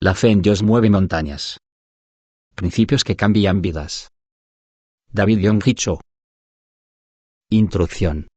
La fe en Dios mueve montañas. Principios que cambian vidas. David Yonggi Cho. Introducción.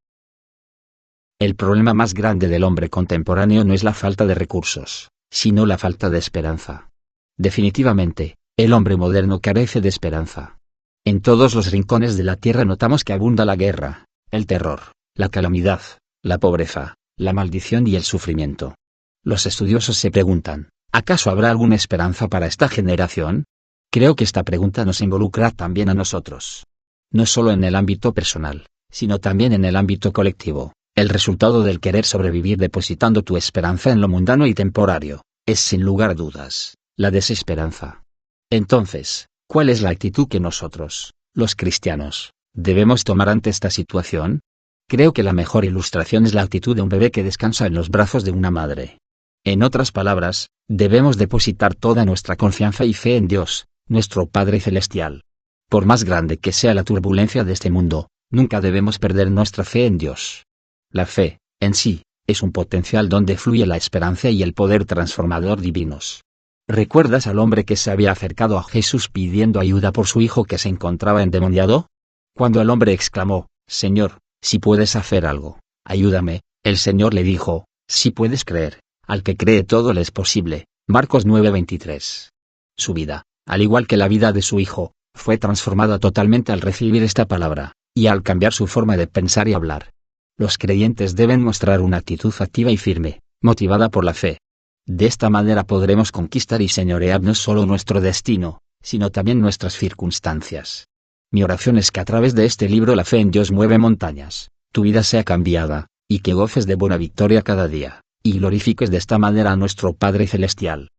El problema más grande del hombre contemporáneo no es la falta de recursos, sino la falta de esperanza. Definitivamente, el hombre moderno carece de esperanza. En todos los rincones de la tierra notamos que abunda la guerra, el terror, la calamidad, la pobreza, la maldición y el sufrimiento. Los estudiosos se preguntan, ¿acaso habrá alguna esperanza para esta generación? Creo que esta pregunta nos involucra también a nosotros. No solo en el ámbito personal, sino también en el ámbito colectivo. El resultado del querer sobrevivir depositando tu esperanza en lo mundano y temporario, es sin lugar a dudas, la desesperanza. Entonces, ¿cuál es la actitud que nosotros, los cristianos, debemos tomar ante esta situación? Creo que la mejor ilustración es la actitud de un bebé que descansa en los brazos de una madre. En otras palabras, debemos depositar toda nuestra confianza y fe en Dios, nuestro Padre Celestial. Por más grande que sea la turbulencia de este mundo, nunca debemos perder nuestra fe en Dios. La fe, en sí, es un potencial donde fluye la esperanza y el poder transformador divinos. ¿Recuerdas al hombre que se había acercado a Jesús pidiendo ayuda por su hijo que se encontraba endemoniado? Cuando el hombre exclamó, Señor, si puedes hacer algo, ayúdame, el Señor le dijo, si puedes creer, al que cree todo le es posible. Marcos 9:23. Su vida, al igual que la vida de su hijo, fue transformada totalmente al recibir esta palabra, y al cambiar su forma de pensar y hablar. Los creyentes deben mostrar una actitud activa y firme, motivada por la fe. De esta manera podremos conquistar y señorear no solo nuestro destino, sino también nuestras circunstancias. Mi oración es que a través de este libro La fe en Dios mueve montañas, tu vida sea cambiada, y que goces de buena victoria cada día, y glorifiques de esta manera a nuestro Padre Celestial.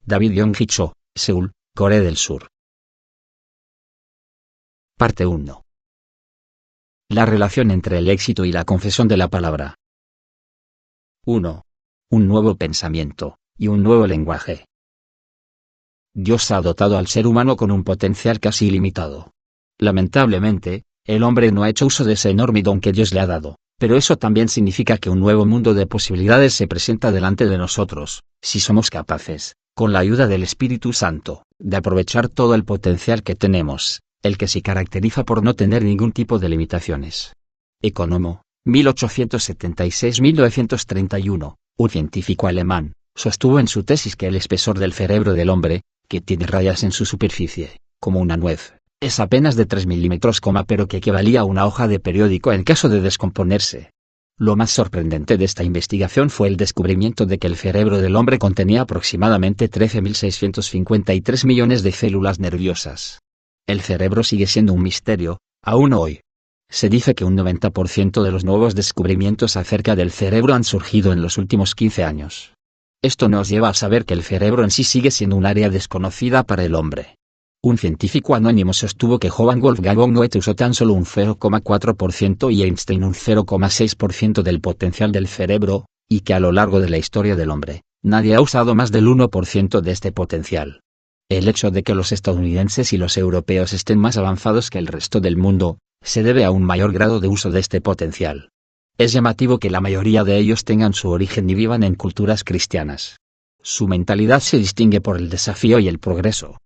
David Yonggi Cho, Seúl, Corea del Sur. Parte 1. La relación entre el éxito y la confesión de la palabra. 1. Un nuevo pensamiento, y un nuevo lenguaje. Dios ha dotado al ser humano con un potencial casi ilimitado. Lamentablemente, el hombre no ha hecho uso de ese enorme don que Dios le ha dado, pero eso también significa que un nuevo mundo de posibilidades se presenta delante de nosotros, si somos capaces, con la ayuda del Espíritu Santo, de aprovechar todo el potencial que tenemos, el que se caracteriza por no tener ningún tipo de limitaciones. Economo, 1876-1931, un científico alemán, sostuvo en su tesis que el espesor del cerebro del hombre, que tiene rayas en su superficie, como una nuez, es apenas de 3 milímetros, pero que equivalía a una hoja de periódico en caso de descomponerse. Lo más sorprendente de esta investigación fue el descubrimiento de que el cerebro del hombre contenía aproximadamente 13.653 millones de células nerviosas. El cerebro sigue siendo un misterio, aún hoy. Se dice que un 90% de los nuevos descubrimientos acerca del cerebro han surgido en los últimos 15 años. Esto nos lleva a saber que el cerebro en sí sigue siendo un área desconocida para el hombre. Un científico anónimo sostuvo que Johann Wolfgang Goethe usó tan solo un 0,4% y Einstein un 0,6% del potencial del cerebro, y que a lo largo de la historia del hombre, nadie ha usado más del 1% de este potencial. El hecho de que los estadounidenses y los europeos estén más avanzados que el resto del mundo, se debe a un mayor grado de uso de este potencial. Es llamativo que la mayoría de ellos tengan su origen y vivan en culturas cristianas. Su mentalidad se distingue por el desafío y el progreso.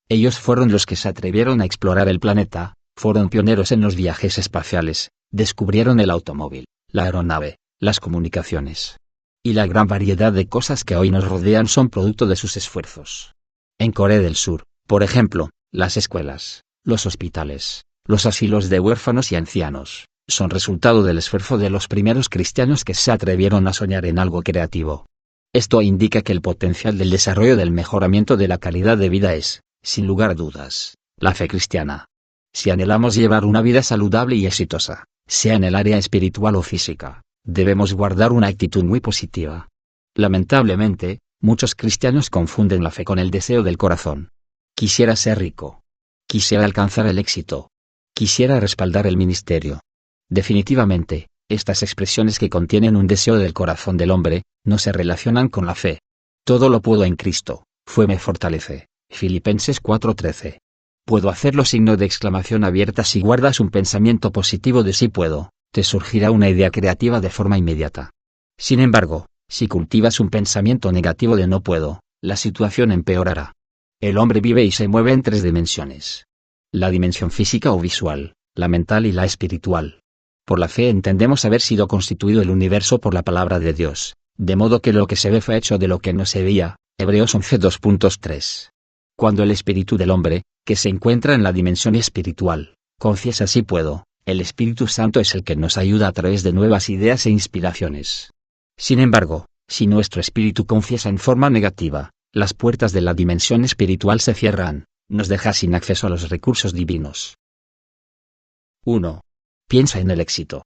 Ellos fueron los que se atrevieron a explorar el planeta, fueron pioneros en los viajes espaciales, descubrieron el automóvil, la aeronave, las comunicaciones. Y la gran variedad de cosas que hoy nos rodean son producto de sus esfuerzos. En Corea del Sur, por ejemplo, las escuelas, los hospitales, los asilos de huérfanos y ancianos, son resultado del esfuerzo de los primeros cristianos que se atrevieron a soñar en algo creativo. Esto indica que el potencial del desarrollo del mejoramiento de la calidad de vida es, sin lugar a dudas, la fe cristiana. Si anhelamos llevar una vida saludable y exitosa, sea en el área espiritual o física, debemos guardar una actitud muy positiva. Lamentablemente, muchos cristianos confunden la fe con el deseo del corazón. Quisiera ser rico. Quisiera alcanzar el éxito. Quisiera respaldar el ministerio. Definitivamente, estas expresiones que contienen un deseo del corazón del hombre, no se relacionan con la fe. Todo lo puedo en Cristo, me fortalece. Filipenses 4:13. Puedo hacerlo signo de exclamación abierta. Si guardas un pensamiento positivo de sí puedo, te surgirá una idea creativa de forma inmediata. Sin embargo, si cultivas un pensamiento negativo de no puedo, la situación empeorará. El hombre vive y se mueve en 3 dimensiones. La dimensión física o visual, la mental y la espiritual. Por la fe entendemos haber sido constituido el universo por la palabra de Dios, de modo que lo que se ve fue hecho de lo que no se veía. Hebreos 11:2.3. Cuando el espíritu del hombre, que se encuentra en la dimensión espiritual, confiesa sí puedo, el Espíritu Santo es el que nos ayuda a través de nuevas ideas e inspiraciones. Sin embargo, si nuestro espíritu confiesa en forma negativa, las puertas de la dimensión espiritual se cierran, nos deja sin acceso a los recursos divinos. 1. Piensa en el éxito.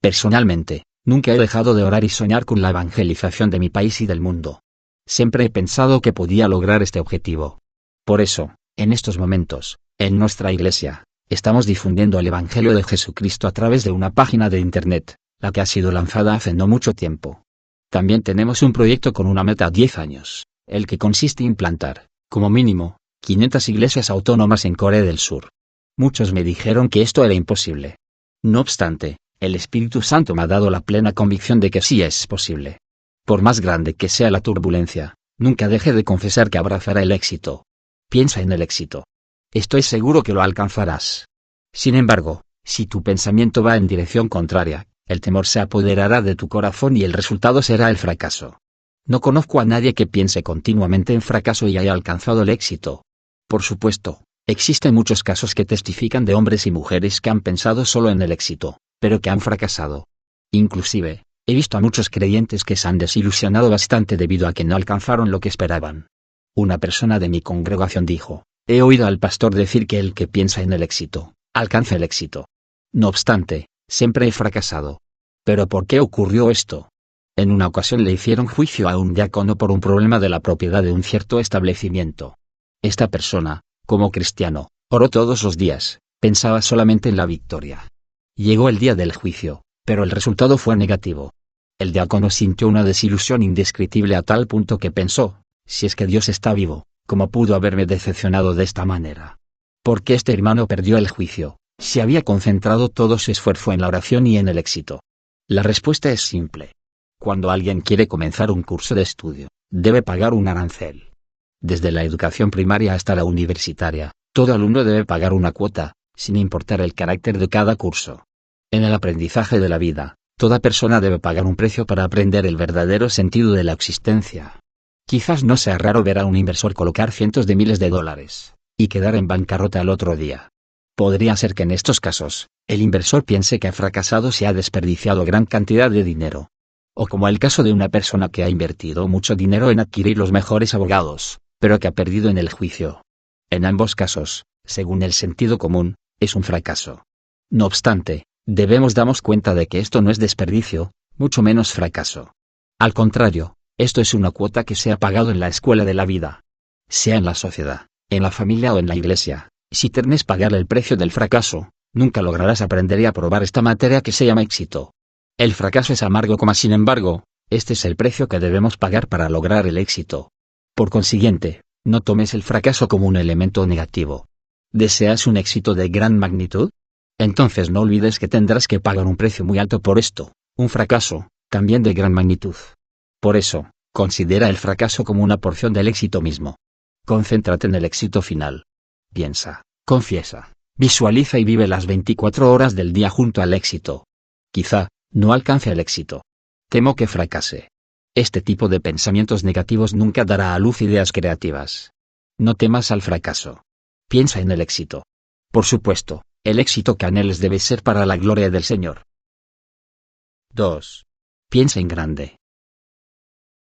Personalmente, nunca he dejado de orar y soñar con la evangelización de mi país y del mundo. Siempre he pensado que podía lograr este objetivo. Por eso, en estos momentos, en nuestra iglesia, estamos difundiendo el Evangelio de Jesucristo a través de una página de Internet, la que ha sido lanzada hace no mucho tiempo. También tenemos un proyecto con una meta a 10 años, el que consiste en implantar, como mínimo, 500 iglesias autónomas en Corea del Sur. Muchos me dijeron que esto era imposible. No obstante, el Espíritu Santo me ha dado la plena convicción de que sí es posible. Por más grande que sea la turbulencia, nunca deje de confesar que abrazará el éxito. Piensa en el éxito. Estoy seguro que lo alcanzarás. Sin embargo, si tu pensamiento va en dirección contraria, el temor se apoderará de tu corazón y el resultado será el fracaso. No conozco a nadie que piense continuamente en fracaso y haya alcanzado el éxito. Por supuesto, existen muchos casos que testifican de hombres y mujeres que han pensado solo en el éxito, pero que han fracasado. Inclusive, he visto a muchos creyentes que se han desilusionado bastante debido a que no alcanzaron lo que esperaban. Una persona de mi congregación dijo: he oído al pastor decir que el que piensa en el éxito, alcanza el éxito. No obstante, siempre he fracasado. ¿Pero por qué ocurrió esto? En una ocasión le hicieron juicio a un diácono por un problema de la propiedad de un cierto establecimiento. Esta persona, como cristiano, oró todos los días, pensaba solamente en la victoria. Llegó el día del juicio, pero el resultado fue negativo. El diácono sintió una desilusión indescriptible a tal punto que pensó: si es que Dios está vivo, ¿cómo pudo haberme decepcionado de esta manera? ¿Por qué este hermano perdió el juicio, si había concentrado todo su esfuerzo en la oración y en el éxito? La respuesta es simple. Cuando alguien quiere comenzar un curso de estudio, debe pagar un arancel. Desde la educación primaria hasta la universitaria, todo alumno debe pagar una cuota, sin importar el carácter de cada curso. En el aprendizaje de la vida, toda persona debe pagar un precio para aprender el verdadero sentido de la existencia. Quizás no sea raro ver a un inversor colocar cientos de miles de dólares, y quedar en bancarrota al otro día. Podría ser que en estos casos, el inversor piense que ha fracasado si ha desperdiciado gran cantidad de dinero. O como el caso de una persona que ha invertido mucho dinero en adquirir los mejores abogados, pero que ha perdido en el juicio. En ambos casos, según el sentido común, es un fracaso. No obstante, debemos darnos cuenta de que esto no es desperdicio, mucho menos fracaso. Al contrario, esto es una cuota que se ha pagado en la escuela de la vida. Sea en la sociedad, en la familia o en la iglesia, si temes pagar el precio del fracaso, nunca lograrás aprender y aprobar esta materia que se llama éxito. El fracaso es amargo, sin embargo, este es el precio que debemos pagar para lograr el éxito. Por consiguiente, no tomes el fracaso como un elemento negativo. ¿Deseas un éxito de gran magnitud? Entonces no olvides que tendrás que pagar un precio muy alto por esto, un fracaso, también de gran magnitud. Por eso, considera el fracaso como una porción del éxito mismo. Concéntrate en el éxito final. Piensa, confiesa, visualiza y vive las 24 horas del día junto al éxito. Quizá, no alcance el éxito. Temo que fracase. Este tipo de pensamientos negativos nunca dará a luz ideas creativas. No temas al fracaso. Piensa en el éxito. Por supuesto, el éxito que anheles debe ser para la gloria del Señor. 2. Piensa en grande.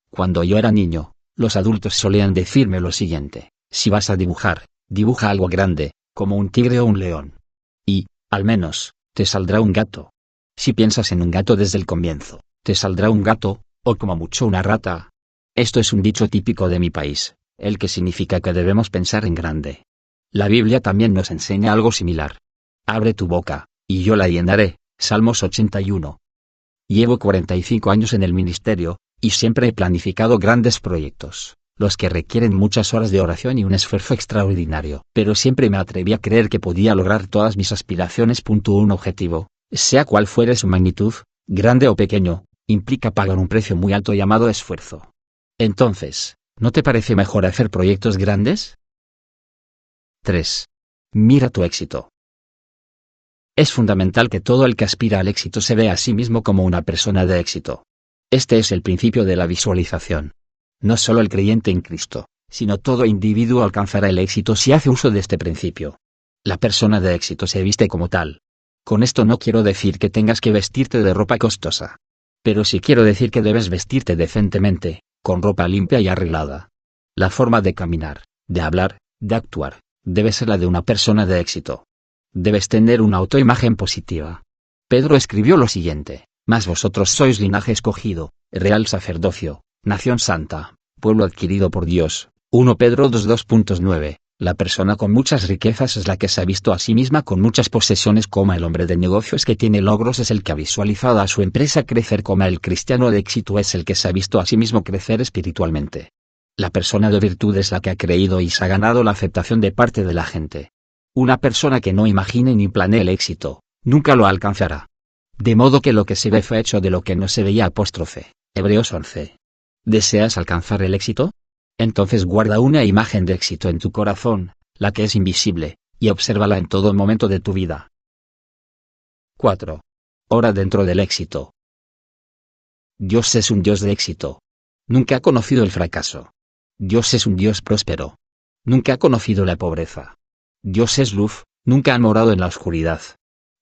Cuando yo era niño, los adultos solían decirme lo siguiente: si vas a dibujar, dibuja algo grande, como un tigre o un león. Y, al menos, te saldrá un gato. Si piensas en un gato desde el comienzo, te saldrá un gato, o como mucho una rata. Esto es un dicho típico de mi país, el que significa que debemos pensar en grande. La Biblia también nos enseña algo similar. Abre tu boca, y yo la llenaré. Salmos 81. Llevo 45 años en el ministerio, y siempre he planificado grandes proyectos, los que requieren muchas horas de oración y un esfuerzo extraordinario. Pero siempre me atreví a creer que podía lograr todas mis aspiraciones. Un objetivo, sea cual fuere su magnitud, grande o pequeño, implica pagar un precio muy alto llamado esfuerzo. Entonces, ¿no te parece mejor hacer proyectos grandes? 3. Mira tu éxito. Es fundamental que todo el que aspira al éxito se vea a sí mismo como una persona de éxito. Este es el principio de la visualización. No solo el creyente en Cristo, sino todo individuo alcanzará el éxito si hace uso de este principio. La persona de éxito se viste como tal. Con esto no quiero decir que tengas que vestirte de ropa costosa. Pero sí quiero decir que debes vestirte decentemente, con ropa limpia y arreglada. La forma de caminar, de hablar, de actuar, debe ser la de una persona de éxito. Debes tener una autoimagen positiva. Pedro escribió lo siguiente: mas vosotros sois linaje escogido, real sacerdocio, nación santa, pueblo adquirido por Dios. 1 Pedro 2:2.9. La persona con muchas riquezas es la que se ha visto a sí misma con muchas posesiones, como el hombre de negocios que tiene logros es el que ha visualizado a su empresa crecer, como el cristiano de éxito es el que se ha visto a sí mismo crecer espiritualmente. La persona de virtud es la que ha creído y se ha ganado la aceptación de parte de la gente. Una persona que no imagine ni planee el éxito, nunca lo alcanzará. De modo que lo que se ve fue hecho de lo que no se veía. Hebreos 11. ¿Deseas alcanzar el éxito? Entonces guarda una imagen de éxito en tu corazón, la que es invisible, y obsérvala en todo momento de tu vida. 4. Ora dentro del éxito. Dios es un Dios de éxito. Nunca ha conocido el fracaso. Dios es un Dios próspero. Nunca ha conocido la pobreza. Dios es luz, nunca ha morado en la oscuridad.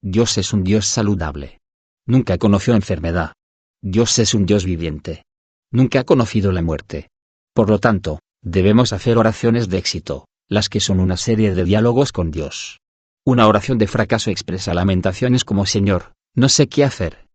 Dios es un Dios saludable. Nunca conoció enfermedad. Dios es un Dios viviente. Nunca ha conocido la muerte. Por lo tanto, debemos hacer oraciones de éxito, las que son una serie de diálogos con Dios. Una oración de fracaso expresa lamentaciones como Señor, no sé qué hacer.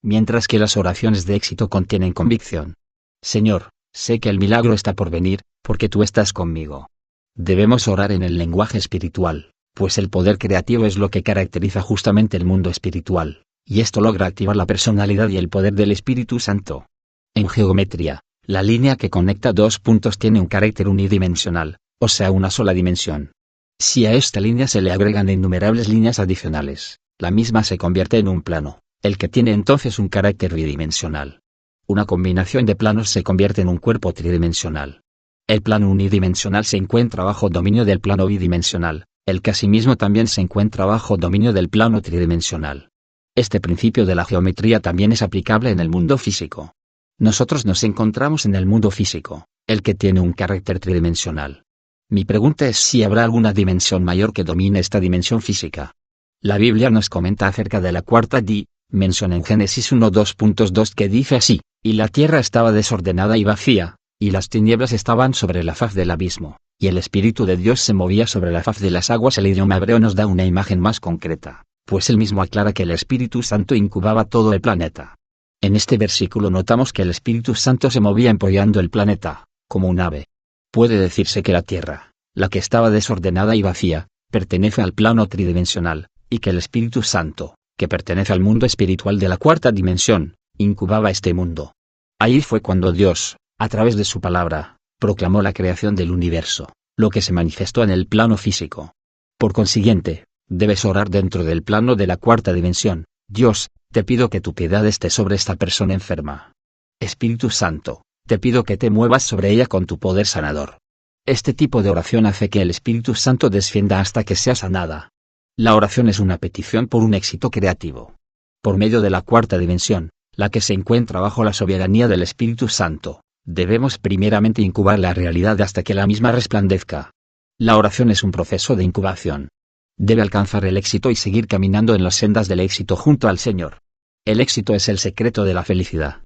Mientras que las oraciones de éxito contienen convicción. Señor, sé que el milagro está por venir, porque tú estás conmigo. Debemos orar en el lenguaje espiritual, pues el poder creativo es lo que caracteriza justamente el mundo espiritual, y esto logra activar la personalidad y el poder del Espíritu Santo. En geometría, la línea que conecta dos puntos tiene un carácter unidimensional, o sea, una sola dimensión. Si a esta línea se le agregan innumerables líneas adicionales, la misma se convierte en un plano, el que tiene entonces un carácter bidimensional. Una combinación de planos se convierte en un cuerpo tridimensional. El plano unidimensional se encuentra bajo dominio del plano bidimensional, el que asimismo también se encuentra bajo dominio del plano tridimensional. Este principio de la geometría también es aplicable en el mundo físico. Nosotros nos encontramos en el mundo físico, el que tiene un carácter tridimensional. Mi pregunta es si habrá alguna dimensión mayor que domine esta dimensión física. La Biblia nos comenta acerca de la cuarta dimensión en Génesis 1:2.2 que dice así: y la tierra estaba desordenada y vacía, y las tinieblas estaban sobre la faz del abismo, y el Espíritu de Dios se movía sobre la faz de las aguas. El idioma hebreo nos da una imagen más concreta, pues él mismo aclara que el Espíritu Santo incubaba todo el planeta. En este versículo notamos que el Espíritu Santo se movía empollando el planeta, como un ave. Puede decirse que la tierra, la que estaba desordenada y vacía, pertenece al plano tridimensional, y que el Espíritu Santo, que pertenece al mundo espiritual de la cuarta dimensión, incubaba este mundo. Ahí fue cuando Dios, a través de su palabra, proclamó la creación del universo, lo que se manifestó en el plano físico. Por consiguiente, debes orar dentro del plano de la cuarta dimensión: Dios, te pido que tu piedad esté sobre esta persona enferma. Espíritu Santo, te pido que te muevas sobre ella con tu poder sanador. Este tipo de oración hace que el Espíritu Santo descienda hasta que sea sanada. La oración es una petición por un éxito creativo. Por medio de la cuarta dimensión, la que se encuentra bajo la soberanía del Espíritu Santo, debemos primeramente incubar la realidad hasta que la misma resplandezca. La oración es un proceso de incubación. Debe alcanzar el éxito y seguir caminando en las sendas del éxito junto al Señor. El éxito es el secreto de la felicidad.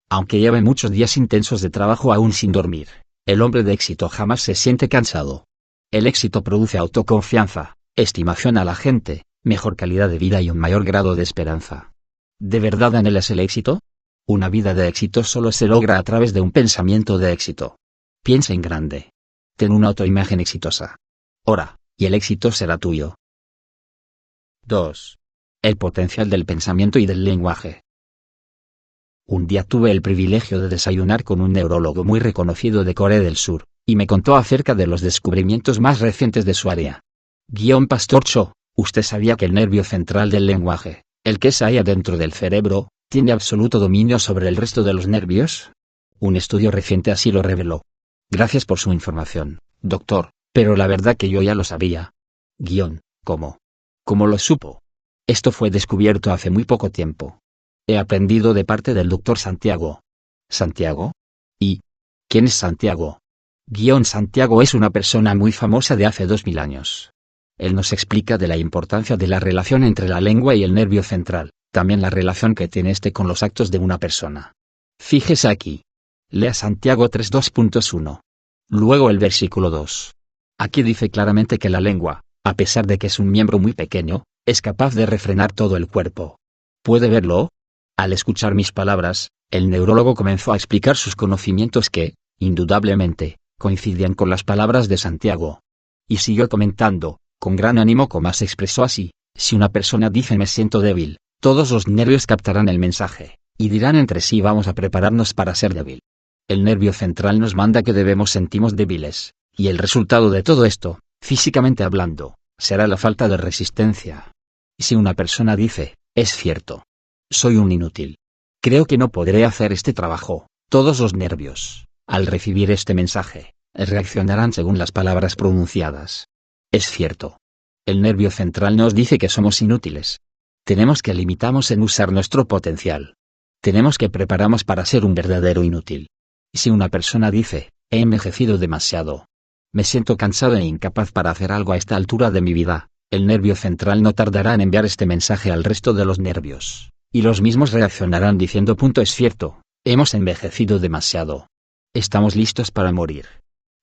Aunque lleve muchos días intensos de trabajo aún sin dormir, el hombre de éxito jamás se siente cansado. El éxito produce autoconfianza, estimación a la gente, mejor calidad de vida y un mayor grado de esperanza. ¿De verdad anhelas el éxito? Una vida de éxito solo se logra a través de un pensamiento de éxito. Piensa en grande. Ten una autoimagen exitosa. Ora, y el éxito será tuyo. 2. El potencial del pensamiento y del lenguaje. Un día tuve el privilegio de desayunar con un neurólogo muy reconocido de Corea del Sur, y me contó acerca de los descubrimientos más recientes de su área. Pastor Cho, ¿usted sabía que el nervio central del lenguaje, el que se halla dentro del cerebro, tiene absoluto dominio sobre el resto de los nervios? Un estudio reciente así lo reveló. Gracias por su información, doctor, pero la verdad que yo ya lo sabía. ¿Cómo? ¿Cómo lo supo? Esto fue descubierto hace muy poco tiempo. He aprendido de parte del doctor Santiago. ¿Santiago? ¿Y quién es Santiago? Santiago es una persona muy famosa de hace 2000 años. Él nos explica de la importancia de la relación entre la lengua y el nervio central, también la relación que tiene este con los actos de una persona. Fíjese aquí. Lea Santiago 3:2.1. Luego el versículo 2. Aquí dice claramente que la lengua, a pesar de que es un miembro muy pequeño, es capaz de refrenar todo el cuerpo. ¿Puede verlo? Al escuchar mis palabras, el neurólogo comenzó a explicar sus conocimientos que, indudablemente, coincidían con las palabras de Santiago. Y siguió comentando, con gran ánimo como se expresó así: si una persona dice me siento débil, todos los nervios captarán el mensaje, y dirán entre sí vamos a prepararnos para ser débil. El nervio central nos manda que debemos sentirnos débiles, y el resultado de todo esto, físicamente hablando, será la falta de resistencia. Y si una persona dice, es cierto, soy un inútil, creo que no podré hacer este trabajo, todos los nervios, al recibir este mensaje, reaccionarán según las palabras pronunciadas. Es cierto. El nervio central nos dice que somos inútiles. Tenemos que limitarnos en usar nuestro potencial. Tenemos que prepararnos para ser un verdadero inútil. Y si una persona dice, he envejecido demasiado, me siento cansado e incapaz para hacer algo a esta altura de mi vida, el nervio central no tardará en enviar este mensaje al resto de los nervios, y los mismos reaccionarán diciendo es cierto, hemos envejecido demasiado. Estamos listos para morir.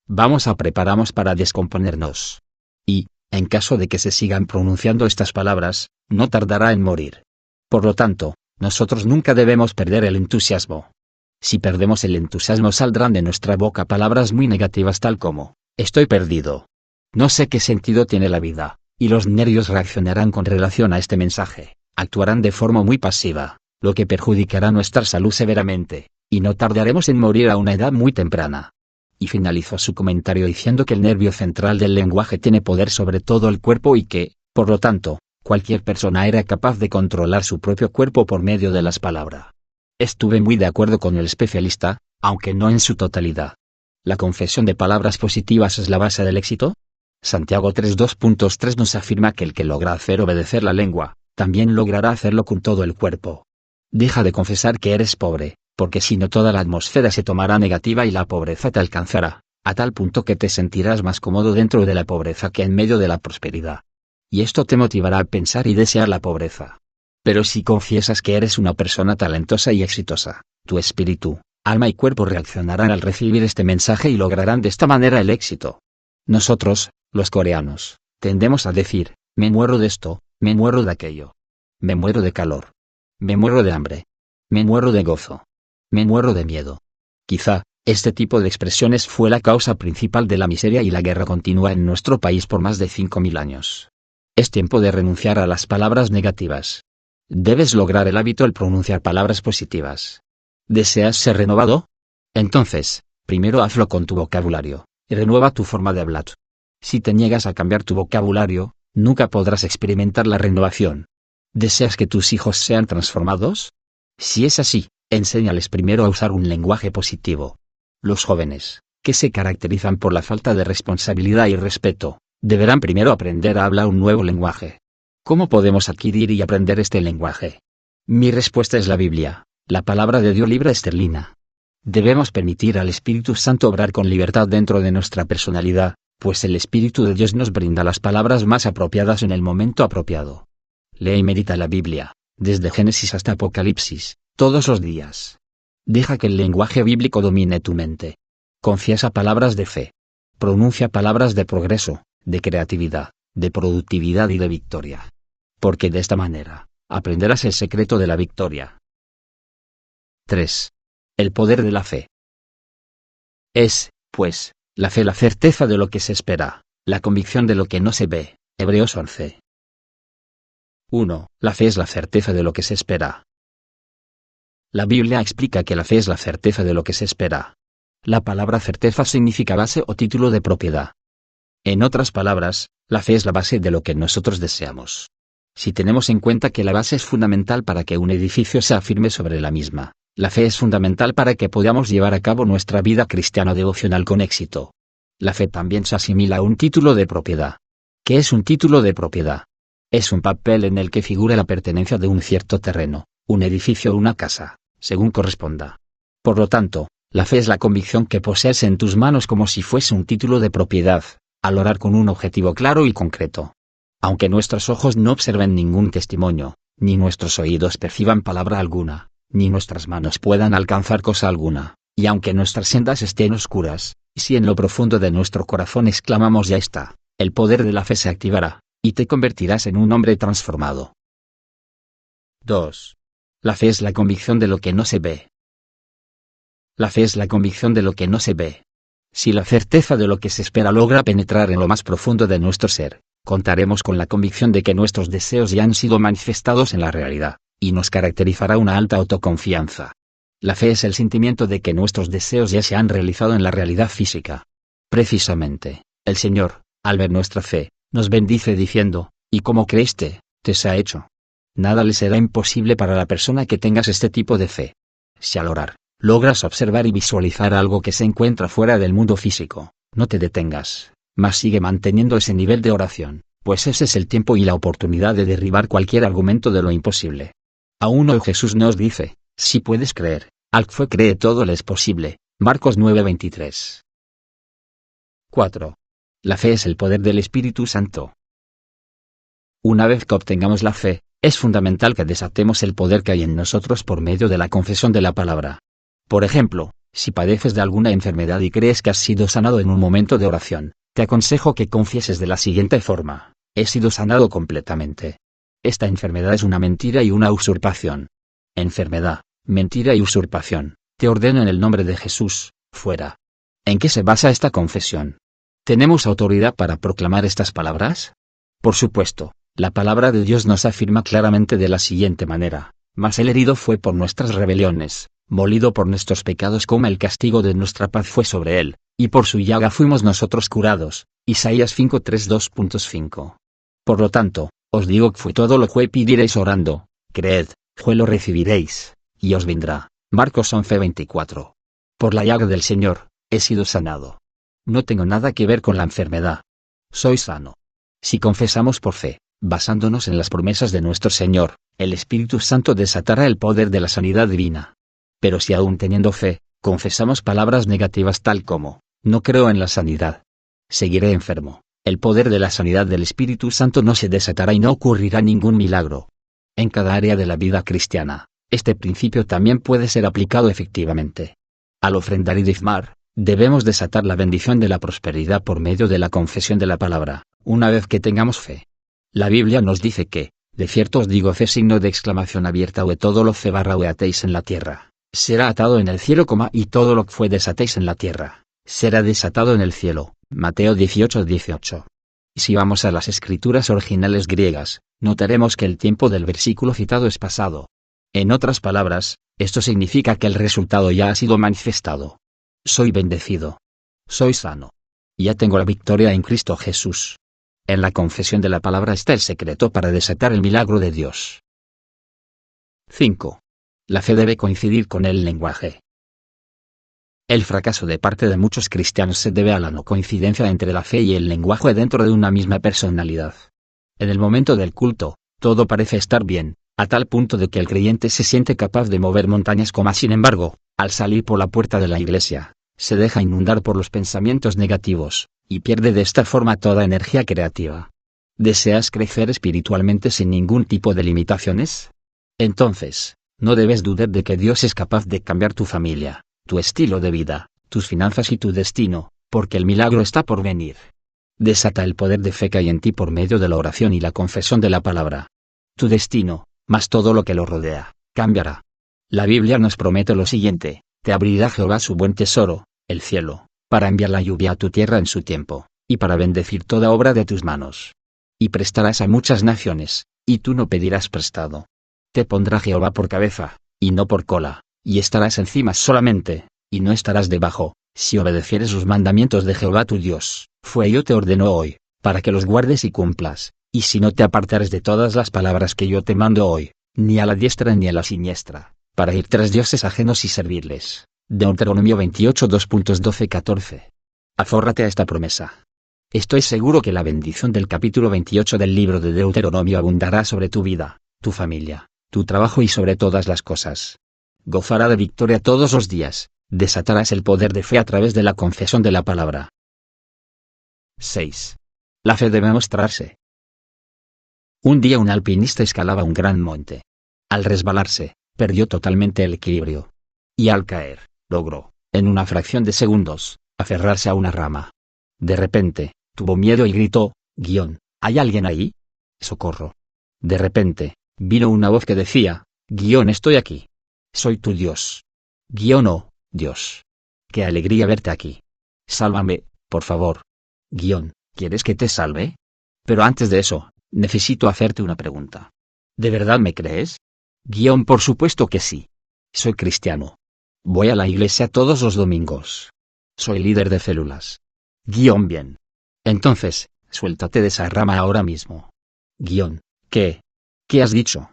Vamos a prepararnos para descomponernos. Y, en caso de que se sigan pronunciando estas palabras, no tardará en morir. Por lo tanto, nosotros nunca debemos perder el entusiasmo. Si perdemos el entusiasmo saldrán de nuestra boca palabras muy negativas tal como, estoy perdido. No sé qué sentido tiene la vida, y los nervios reaccionarán con relación a este mensaje, actuarán de forma muy pasiva, lo que perjudicará nuestra salud severamente, y no tardaremos en morir a una edad muy temprana. Y finalizó su comentario diciendo que el nervio central del lenguaje tiene poder sobre todo el cuerpo y que, por lo tanto, cualquier persona era capaz de controlar su propio cuerpo por medio de las palabras. Estuve muy de acuerdo con el especialista, aunque no en su totalidad. ¿La confesión de palabras positivas es la base del éxito? Santiago 3:2.3 nos afirma que el que logra hacer obedecer la lengua, también logrará hacerlo con todo el cuerpo. Deja de confesar que eres pobre, porque si no toda la atmósfera se tomará negativa y la pobreza te alcanzará, a tal punto que te sentirás más cómodo dentro de la pobreza que en medio de la prosperidad. Y esto te motivará a pensar y desear la pobreza. Pero si confiesas que eres una persona talentosa y exitosa, tu espíritu, alma y cuerpo reaccionarán al recibir este mensaje y lograrán de esta manera el éxito. Nosotros, los coreanos, tendemos a decir, me muero de esto, me muero de aquello. Me muero de calor. Me muero de hambre. Me muero de gozo. Me muero de miedo. Quizá, este tipo de expresiones fue la causa principal de la miseria y la guerra continua en nuestro país por más de 5000 años. Es tiempo de renunciar a las palabras negativas. Debes lograr el hábito al pronunciar palabras positivas. ¿Deseas ser renovado? Entonces, primero hazlo con tu vocabulario, y renueva tu forma de hablar. Si te niegas a cambiar tu vocabulario, nunca podrás experimentar la renovación. ¿Deseas que tus hijos sean transformados? Si es así, enséñales primero a usar un lenguaje positivo. Los jóvenes, que se caracterizan por la falta de responsabilidad y respeto, deberán primero aprender a hablar un nuevo lenguaje. ¿Cómo podemos adquirir y aprender este lenguaje? Mi respuesta es la Biblia, la palabra de Dios libre esterlina. Debemos permitir al Espíritu Santo obrar con libertad dentro de nuestra personalidad, pues el Espíritu de Dios nos brinda las palabras más apropiadas en el momento apropiado. Lee y medita la Biblia, desde Génesis hasta Apocalipsis, todos los días. Deja que el lenguaje bíblico domine tu mente. Confiesa palabras de fe. Pronuncia palabras de progreso, de creatividad, de productividad y de victoria. Porque de esta manera, aprenderás el secreto de la victoria. 3. El poder de la fe. Es, pues, la fe la certeza de lo que se espera, la convicción de lo que no se ve. Hebreos 11. 1. La fe es la certeza de lo que se espera. La Biblia explica que la fe es la certeza de lo que se espera. La palabra certeza significa base o título de propiedad. En otras palabras, la fe es la base de lo que nosotros deseamos. Si tenemos en cuenta que la base es fundamental para que un edificio se afirme sobre la misma, La fe es fundamental para que podamos llevar a cabo nuestra vida cristiana devocional con éxito. La fe también se asimila a un título de propiedad. ¿Qué es un título de propiedad? Es un papel en el que figura la pertenencia de un cierto terreno, un edificio o una casa, según corresponda. Por lo tanto, la fe es la convicción que posees en tus manos como si fuese un título de propiedad, al orar con un objetivo claro y concreto. Aunque nuestros ojos no observen ningún testimonio, ni nuestros oídos perciban palabra alguna, ni nuestras manos puedan alcanzar cosa alguna, y aunque nuestras sendas estén oscuras, si en lo profundo de nuestro corazón exclamamos ya está, el poder de la fe se activará, y te convertirás en un hombre transformado. 2. La fe es la convicción de lo que no se ve. La fe es la convicción de lo que no se ve. Si la certeza de lo que se espera logra penetrar en lo más profundo de nuestro ser, contaremos con la convicción de que nuestros deseos ya han sido manifestados en la realidad, y nos caracterizará una alta autoconfianza. La fe es el sentimiento de que nuestros deseos ya se han realizado en la realidad física. Precisamente, el Señor, al ver nuestra fe, nos bendice diciendo, y como creíste, te se ha hecho. Nada le será imposible para la persona que tengas este tipo de fe. Si al orar, logras observar y visualizar algo que se encuentra fuera del mundo físico, no te detengas, mas sigue manteniendo ese nivel de oración, pues ese es el tiempo y la oportunidad de derribar cualquier argumento de lo imposible. Aún hoy Jesús nos dice, si puedes creer, al que cree todo le es posible. Marcos 9:23. 4. La fe es el poder del Espíritu Santo. Una vez que obtengamos la fe, es fundamental que desatemos el poder que hay en nosotros por medio de la confesión de la palabra. Por ejemplo, si padeces de alguna enfermedad y crees que has sido sanado en un momento de oración, te aconsejo que confieses de la siguiente forma: he sido sanado completamente. Esta enfermedad es una mentira y una usurpación. Enfermedad, mentira y usurpación, te ordeno en el nombre de Jesús, fuera. ¿En qué se basa esta confesión? ¿Tenemos autoridad para proclamar estas palabras? Por supuesto, la palabra de Dios nos afirma claramente de la siguiente manera: mas el herido fue por nuestras rebeliones, molido por nuestros pecados, como el castigo de nuestra paz fue sobre él, y por su llaga fuimos nosotros curados. Isaías 5:3-2.5. Por lo tanto, os digo que fue todo lo que pediréis orando, creed, fue lo recibiréis, y os vendrá. Marcos 11:24. Por la llaga del Señor, he sido sanado. No tengo nada que ver con la enfermedad. Soy sano. Si confesamos por fe, basándonos en las promesas de nuestro Señor, el Espíritu Santo desatará el poder de la sanidad divina. Pero si aún teniendo fe, confesamos palabras negativas tal como, no creo en la sanidad, seguiré enfermo, el poder de la sanidad del Espíritu Santo no se desatará y no ocurrirá ningún milagro. En cada área de la vida cristiana, este principio también puede ser aplicado efectivamente. Al ofrendar y diezmar, debemos desatar la bendición de la prosperidad por medio de la confesión de la palabra, una vez que tengamos fe. La Biblia nos dice que, de cierto os digo, fe signo de exclamación abierta, o todo lo que atéis en la tierra, será atado en el cielo, y todo lo que fue desatéis en la tierra, será desatado en el cielo. Mateo 18:18. Si vamos a las escrituras originales griegas, notaremos que el tiempo del versículo citado es pasado. En otras palabras, esto significa que el resultado ya ha sido manifestado. Soy bendecido. Soy sano. Ya tengo la victoria en Cristo Jesús. En la confesión de la palabra está el secreto para desatar el milagro de Dios. 5. La fe debe coincidir con el lenguaje. El fracaso de parte de muchos cristianos se debe a la no coincidencia entre la fe y el lenguaje dentro de una misma personalidad. En el momento del culto, todo parece estar bien, a tal punto de que el creyente se siente capaz de mover montañas, sin embargo, al salir por la puerta de la iglesia, se deja inundar por los pensamientos negativos, y pierde de esta forma toda energía creativa. ¿Deseas crecer espiritualmente sin ningún tipo de limitaciones? Entonces, no debes dudar de que Dios es capaz de cambiar tu familia, tu estilo de vida, tus finanzas y tu destino, porque el milagro está por venir. Desata el poder de fe que hay en ti por medio de la oración y la confesión de la palabra. Tu destino, más todo lo que lo rodea, cambiará. La Biblia nos promete lo siguiente: te abrirá Jehová su buen tesoro, el cielo, para enviar la lluvia a tu tierra en su tiempo, y para bendecir toda obra de tus manos. Y prestarás a muchas naciones, y tú no pedirás prestado. Te pondrá Jehová por cabeza, y no por cola, y estarás encima solamente, y no estarás debajo, si obedecieres los mandamientos de Jehová tu Dios, yo te ordeno hoy, para que los guardes y cumplas, y si no te apartares de todas las palabras que yo te mando hoy, ni a la diestra ni a la siniestra, para ir tras dioses ajenos y servirles. Deuteronomio 28 2.12-14. Afórrate a esta promesa. Estoy seguro que la bendición del capítulo 28 del libro de Deuteronomio abundará sobre tu vida, tu familia, tu trabajo y sobre todas las cosas. Gozará de victoria todos los días, desatarás el poder de fe a través de la confesión de la palabra. 6. La fe debe mostrarse. Un día un alpinista escalaba un gran monte. Al resbalarse, perdió totalmente el equilibrio. Y al caer, logró, en una fracción de segundos, aferrarse a una rama. De repente, tuvo miedo y gritó, ¿hay alguien ahí? ¡Socorro! De repente, vino una voz que decía, estoy aquí. Soy tu Dios. Oh, Dios. ¡Qué alegría verte aquí! Sálvame, por favor. ¿Quieres que te salve? Pero antes de eso, necesito hacerte una pregunta. ¿De verdad me crees? Por supuesto que sí. Soy cristiano. Voy a la iglesia todos los domingos. Soy líder de células. Bien. Entonces, suéltate de esa rama ahora mismo. ¿Qué? ¿Qué has dicho?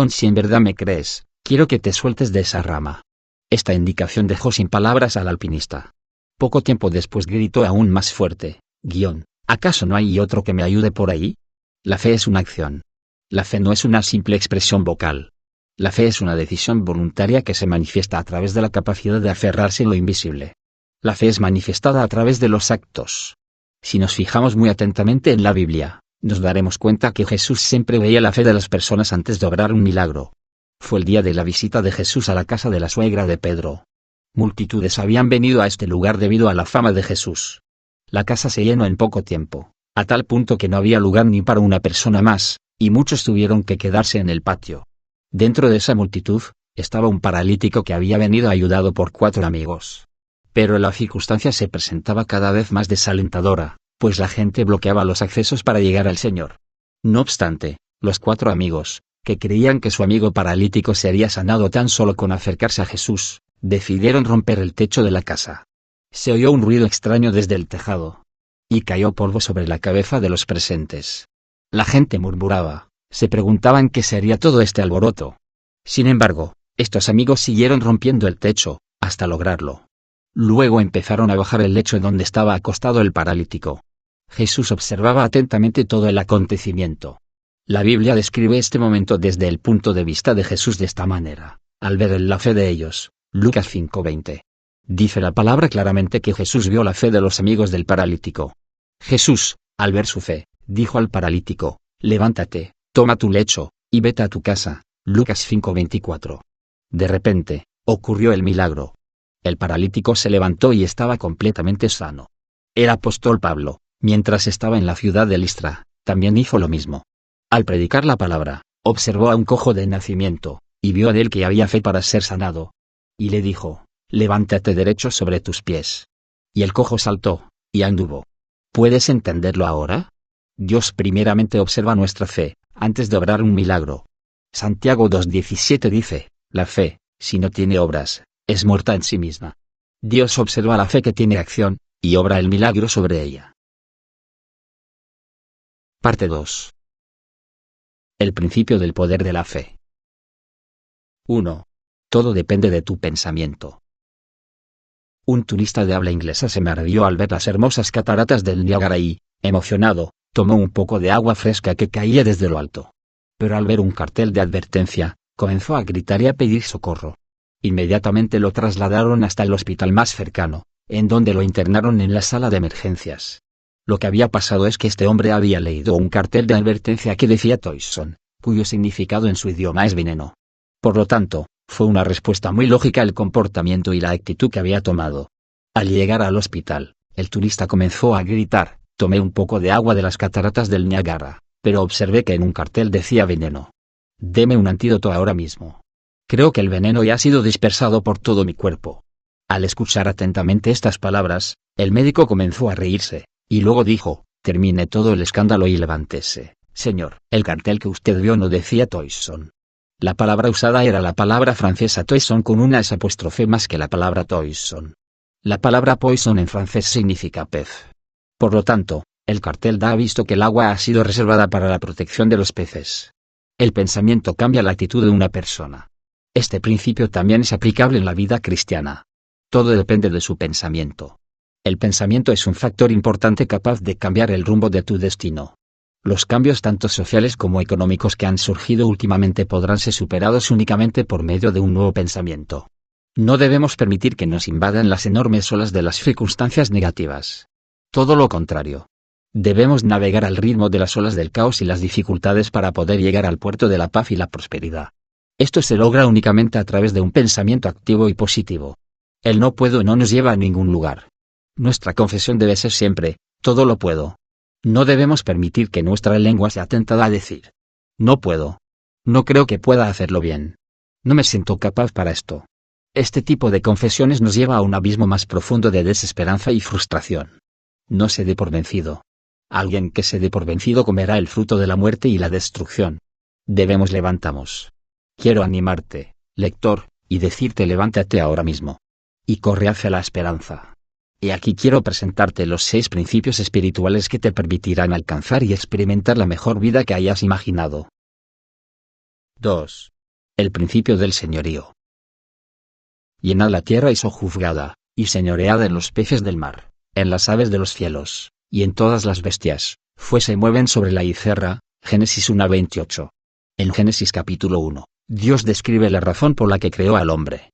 Si en verdad me crees, quiero que te sueltes de esa rama. Esta indicación dejó sin palabras al alpinista. Poco tiempo después gritó aún más fuerte, ¿acaso no hay otro que me ayude por ahí? La fe es una acción. La fe no es una simple expresión vocal. La fe es una decisión voluntaria que se manifiesta a través de la capacidad de aferrarse a lo invisible. La fe es manifestada a través de los actos. Si nos fijamos muy atentamente en la Biblia, nos daremos cuenta que Jesús siempre veía la fe de las personas antes de obrar un milagro. Fue el día de la visita de Jesús a la casa de la suegra de Pedro. Multitudes habían venido a este lugar debido a la fama de Jesús. La casa se llenó en poco tiempo, a tal punto que no había lugar ni para una persona más, y muchos tuvieron que quedarse en el patio. Dentro de esa multitud, estaba un paralítico que había venido ayudado por 4 amigos. Pero la circunstancia se presentaba cada vez más desalentadora, pues la gente bloqueaba los accesos para llegar al Señor. No obstante, los 4 amigos, que creían que su amigo paralítico sería sanado tan solo con acercarse a Jesús, decidieron romper el techo de la casa. Se oyó un ruido extraño desde el tejado. Y cayó polvo sobre la cabeza de los presentes. La gente murmuraba, se preguntaban qué sería todo este alboroto. Sin embargo, estos amigos siguieron rompiendo el techo, hasta lograrlo. Luego empezaron a bajar el lecho en donde estaba acostado el paralítico. Jesús observaba atentamente todo el acontecimiento. La Biblia describe este momento desde el punto de vista de Jesús de esta manera, al ver la fe de ellos, Lucas 5:20. Dice la palabra claramente que Jesús vio la fe de los amigos del paralítico. Jesús, al ver su fe, dijo al paralítico, levántate, toma tu lecho, y vete a tu casa, Lucas 5:24. De repente, ocurrió el milagro. El paralítico se levantó y estaba completamente sano. El apóstol Pablo, mientras estaba en la ciudad de Listra, también hizo lo mismo. Al predicar la palabra, observó a un cojo de nacimiento, y vio en él que había fe para ser sanado. Y le dijo, levántate derecho sobre tus pies. Y el cojo saltó, y anduvo. ¿Puedes entenderlo ahora? Dios primeramente observa nuestra fe, antes de obrar un milagro. Santiago 2:17 dice, la fe, si no tiene obras, es muerta en sí misma. Dios observa la fe que tiene acción, y obra el milagro sobre ella. Parte 2. El principio del poder de la fe. 1. Todo depende de tu pensamiento. Un turista de habla inglesa se maravilló al ver las hermosas cataratas del Niágara y, emocionado, tomó un poco de agua fresca que caía desde lo alto. Pero al ver un cartel de advertencia, comenzó a gritar y a pedir socorro. Inmediatamente lo trasladaron hasta el hospital más cercano, en donde lo internaron en la sala de emergencias. Lo que había pasado es que este hombre había leído un cartel de advertencia que decía Toison, cuyo significado en su idioma es veneno. Por lo tanto, fue una respuesta muy lógica el comportamiento y la actitud que había tomado. Al llegar al hospital, el turista comenzó a gritar, tomé un poco de agua de las cataratas del Niágara, pero observé que en un cartel decía veneno. Deme un antídoto ahora mismo. Creo que el veneno ya ha sido dispersado por todo mi cuerpo. Al escuchar atentamente estas palabras, el médico comenzó a reírse, y luego dijo, termine todo el escándalo y levántese, señor. El cartel que usted vio no decía Toison. La palabra usada era la palabra francesa toison con una S apóstrofe más que la palabra toison. La palabra poison en francés significa pez. Por lo tanto, el cartel da aviso que el agua ha sido reservada para la protección de los peces. El pensamiento cambia la actitud de una persona. Este principio también es aplicable en la vida cristiana. Todo depende de su pensamiento. El pensamiento es un factor importante capaz de cambiar el rumbo de tu destino. Los cambios tanto sociales como económicos que han surgido últimamente podrán ser superados únicamente por medio de un nuevo pensamiento. No debemos permitir que nos invadan las enormes olas de las circunstancias negativas. Todo lo contrario. Debemos navegar al ritmo de las olas del caos y las dificultades para poder llegar al puerto de la paz y la prosperidad. Esto se logra únicamente a través de un pensamiento activo y positivo. El no puedo no nos lleva a ningún lugar. Nuestra confesión debe ser siempre, todo lo puedo. No debemos permitir que nuestra lengua sea tentada a decir, no puedo. No creo que pueda hacerlo bien. No me siento capaz para esto. Este tipo de confesiones nos lleva a un abismo más profundo de desesperanza y frustración. No se dé por vencido. Alguien que se dé por vencido comerá el fruto de la muerte y la destrucción. Debemos levantarnos. Quiero animarte, lector, y decirte levántate ahora mismo. Y corre hacia la esperanza. Y aquí quiero presentarte los 6 principios espirituales que te permitirán alcanzar y experimentar la mejor vida que hayas imaginado. 2. El principio del señorío. Llenad la tierra y sojuzgada, y señoread en los peces del mar, en las aves de los cielos, y en todas las bestias, se mueven sobre la tierra. Génesis 1:28. En Génesis capítulo 1, Dios describe la razón por la que creó al hombre.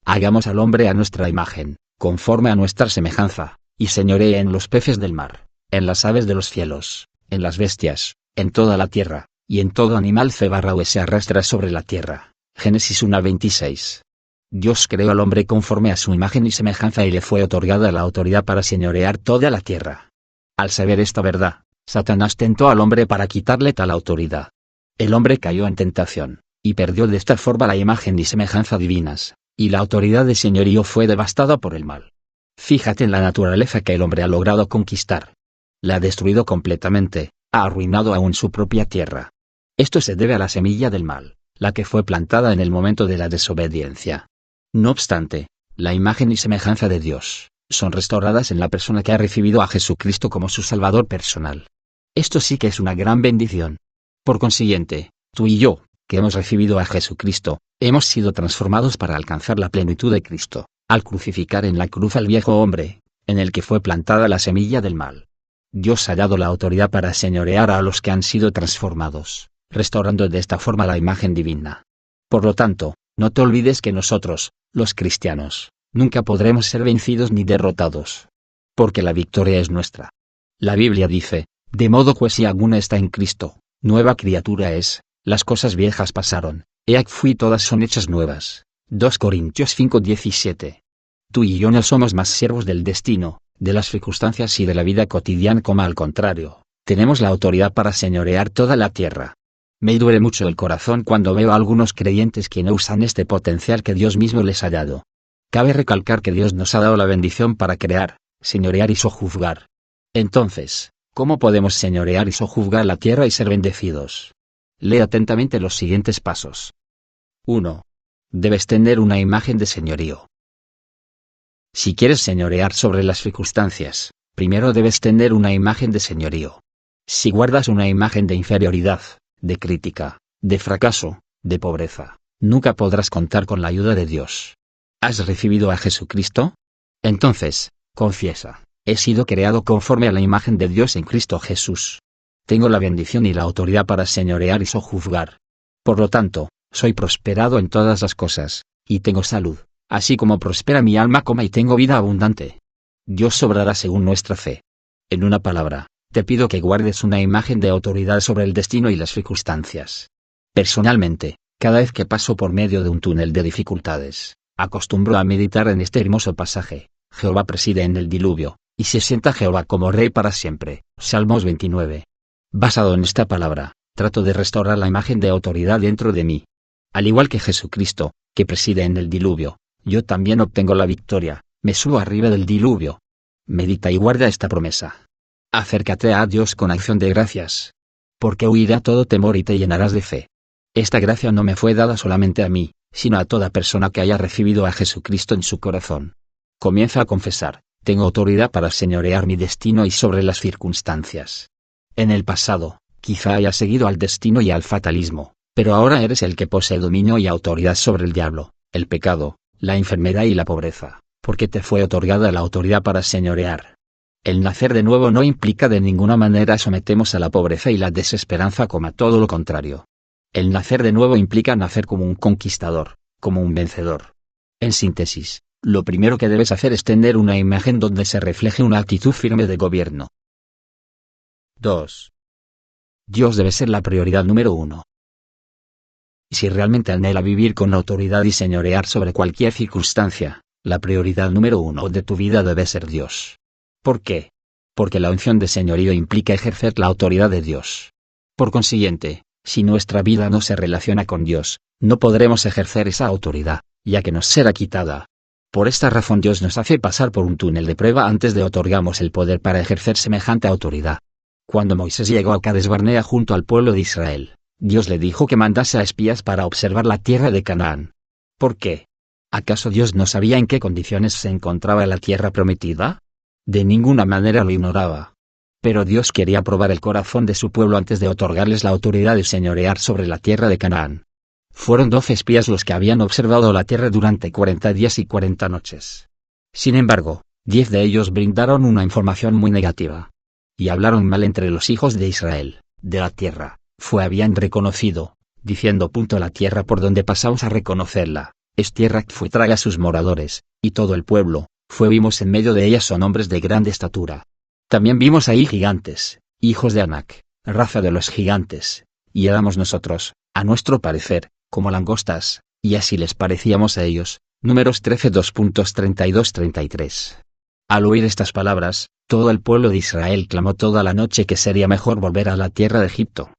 Hagamos al hombre a nuestra imagen, conforme a nuestra semejanza, y señoree en los peces del mar, en las aves de los cielos, en las bestias, en toda la tierra, y en todo animal que se arrastra sobre la tierra. Génesis 1:26. Dios creó al hombre conforme a su imagen y semejanza y le fue otorgada la autoridad para señorear toda la tierra. Al saber esta verdad, Satanás tentó al hombre para quitarle tal autoridad. El hombre cayó en tentación, y perdió de esta forma la imagen y semejanza divinas, y la autoridad de señorío fue devastada por el mal. Fíjate en la naturaleza que el hombre ha logrado conquistar. La ha destruido completamente, ha arruinado aún su propia tierra. Esto se debe a la semilla del mal, la que fue plantada en el momento de la desobediencia. No obstante, la imagen y semejanza de Dios son restauradas en la persona que ha recibido a Jesucristo como su Salvador personal. Esto sí que es una gran bendición. Por consiguiente, tú y yo, que hemos recibido a Jesucristo, hemos sido transformados para alcanzar la plenitud de Cristo, al crucificar en la cruz al viejo hombre, en el que fue plantada la semilla del mal. Dios ha dado la autoridad para señorear a los que han sido transformados, restaurando de esta forma la imagen divina. Por lo tanto, no te olvides que nosotros, los cristianos, nunca podremos ser vencidos ni derrotados. Porque la victoria es nuestra. La Biblia dice, de modo que si alguno está en Cristo, nueva criatura es, las cosas viejas pasaron, he aquí todas son hechas nuevas. 2 Corintios 5:17. Tú y yo no somos más siervos del destino, de las circunstancias y de la vida cotidiana como al contrario, tenemos la autoridad para señorear toda la tierra. Me duele mucho el corazón cuando veo a algunos creyentes que no usan este potencial que Dios mismo les ha dado. Cabe recalcar que Dios nos ha dado la bendición para crear, señorear y sojuzgar. Entonces, ¿cómo podemos señorear y sojuzgar la tierra y ser bendecidos? Lee atentamente los siguientes pasos. 1. Debes tener una imagen de señorío. Si quieres señorear sobre las circunstancias, primero debes tener una imagen de señorío. Si guardas una imagen de inferioridad, de crítica, de fracaso, de pobreza, nunca podrás contar con la ayuda de Dios. ¿Has recibido a Jesucristo? Entonces, confiesa, he sido creado conforme a la imagen de Dios en Cristo Jesús. Tengo la bendición y la autoridad para señorear y sojuzgar. Por lo tanto, soy prosperado en todas las cosas, y tengo salud, así como prospera mi alma y tengo vida abundante. Dios sobrará según nuestra fe. En una palabra, te pido que guardes una imagen de autoridad sobre el destino y las circunstancias. Personalmente, cada vez que paso por medio de un túnel de dificultades, acostumbro a meditar en este hermoso pasaje. Jehová preside en el diluvio, y se sienta Jehová como rey para siempre. Salmos 29. Basado en esta palabra, trato de restaurar la imagen de autoridad dentro de mí. Al igual que Jesucristo, que preside en el diluvio, yo también obtengo la victoria, me subo arriba del diluvio. Medita y guarda esta promesa. Acércate a Dios con acción de gracias. Porque huirá todo temor y te llenarás de fe. Esta gracia no me fue dada solamente a mí, sino a toda persona que haya recibido a Jesucristo en su corazón. Comienza a confesar, tengo autoridad para señorear mi destino y sobre las circunstancias. En el pasado, quizá haya seguido al destino y al fatalismo, Pero ahora eres el que posee dominio y autoridad sobre el diablo, el pecado, la enfermedad y la pobreza, porque te fue otorgada la autoridad para señorear. El nacer de nuevo no implica de ninguna manera sometemos a la pobreza y la desesperanza como a todo lo contrario. El nacer de nuevo implica nacer como un conquistador, como un vencedor. En síntesis, lo primero que debes hacer es tener una imagen donde se refleje una actitud firme de gobierno. 2. Dios debe ser la prioridad número 1. Si realmente anhela vivir con autoridad y señorear sobre cualquier circunstancia, la prioridad número 1 de tu vida debe ser Dios. ¿Por qué? Porque la unción de señorío implica ejercer la autoridad de Dios. Por consiguiente, si nuestra vida no se relaciona con Dios, no podremos ejercer esa autoridad, ya que nos será quitada. Por esta razón Dios nos hace pasar por un túnel de prueba antes de otorgamos el poder para ejercer semejante autoridad. Cuando Moisés llegó a Cades Barnea junto al pueblo de Israel, Dios le dijo que mandase a espías para observar la tierra de Canaán. ¿Por qué? ¿Acaso Dios no sabía en qué condiciones se encontraba la tierra prometida? De ninguna manera lo ignoraba. Pero Dios quería probar el corazón de su pueblo antes de otorgarles la autoridad de señorear sobre la tierra de Canaán. Fueron 12 espías los que habían observado la tierra durante 40 días y 40 noches. Sin embargo, 10 de ellos brindaron una información muy negativa. Y hablaron mal entre los hijos de Israel, de la tierra. Habían reconocido, diciendo: la tierra por donde pasamos a reconocerla, es tierra que fue traga a sus moradores, y todo el pueblo, vimos en medio de ella son hombres de grande estatura. También vimos ahí gigantes, hijos de Anac, raza de los gigantes, y éramos nosotros, a nuestro parecer, como langostas, y así les parecíamos a ellos. Números 13 2.32-33. Al oír estas palabras, todo el pueblo de Israel clamó toda la noche que sería mejor volver a la tierra de Egipto.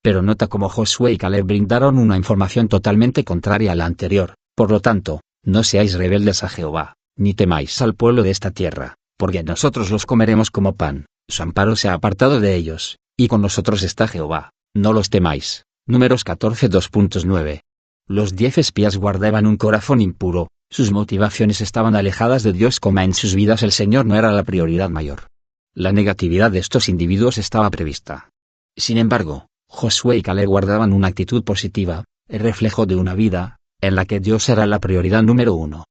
Pero nota cómo Josué y Caleb brindaron una información totalmente contraria a la anterior. Por lo tanto, no seáis rebeldes a Jehová, ni temáis al pueblo de esta tierra, porque nosotros los comeremos como pan. Su amparo se ha apartado de ellos, y con nosotros está Jehová, no los temáis. Números 14 2.9. Los 10 espías guardaban un corazón impuro, sus motivaciones estaban alejadas de Dios, como en sus vidas el Señor no era la prioridad mayor. La negatividad de estos individuos estaba prevista. Sin embargo, Josué y Caleb guardaban una actitud positiva, el reflejo de una vida en la que Dios era la prioridad número 1.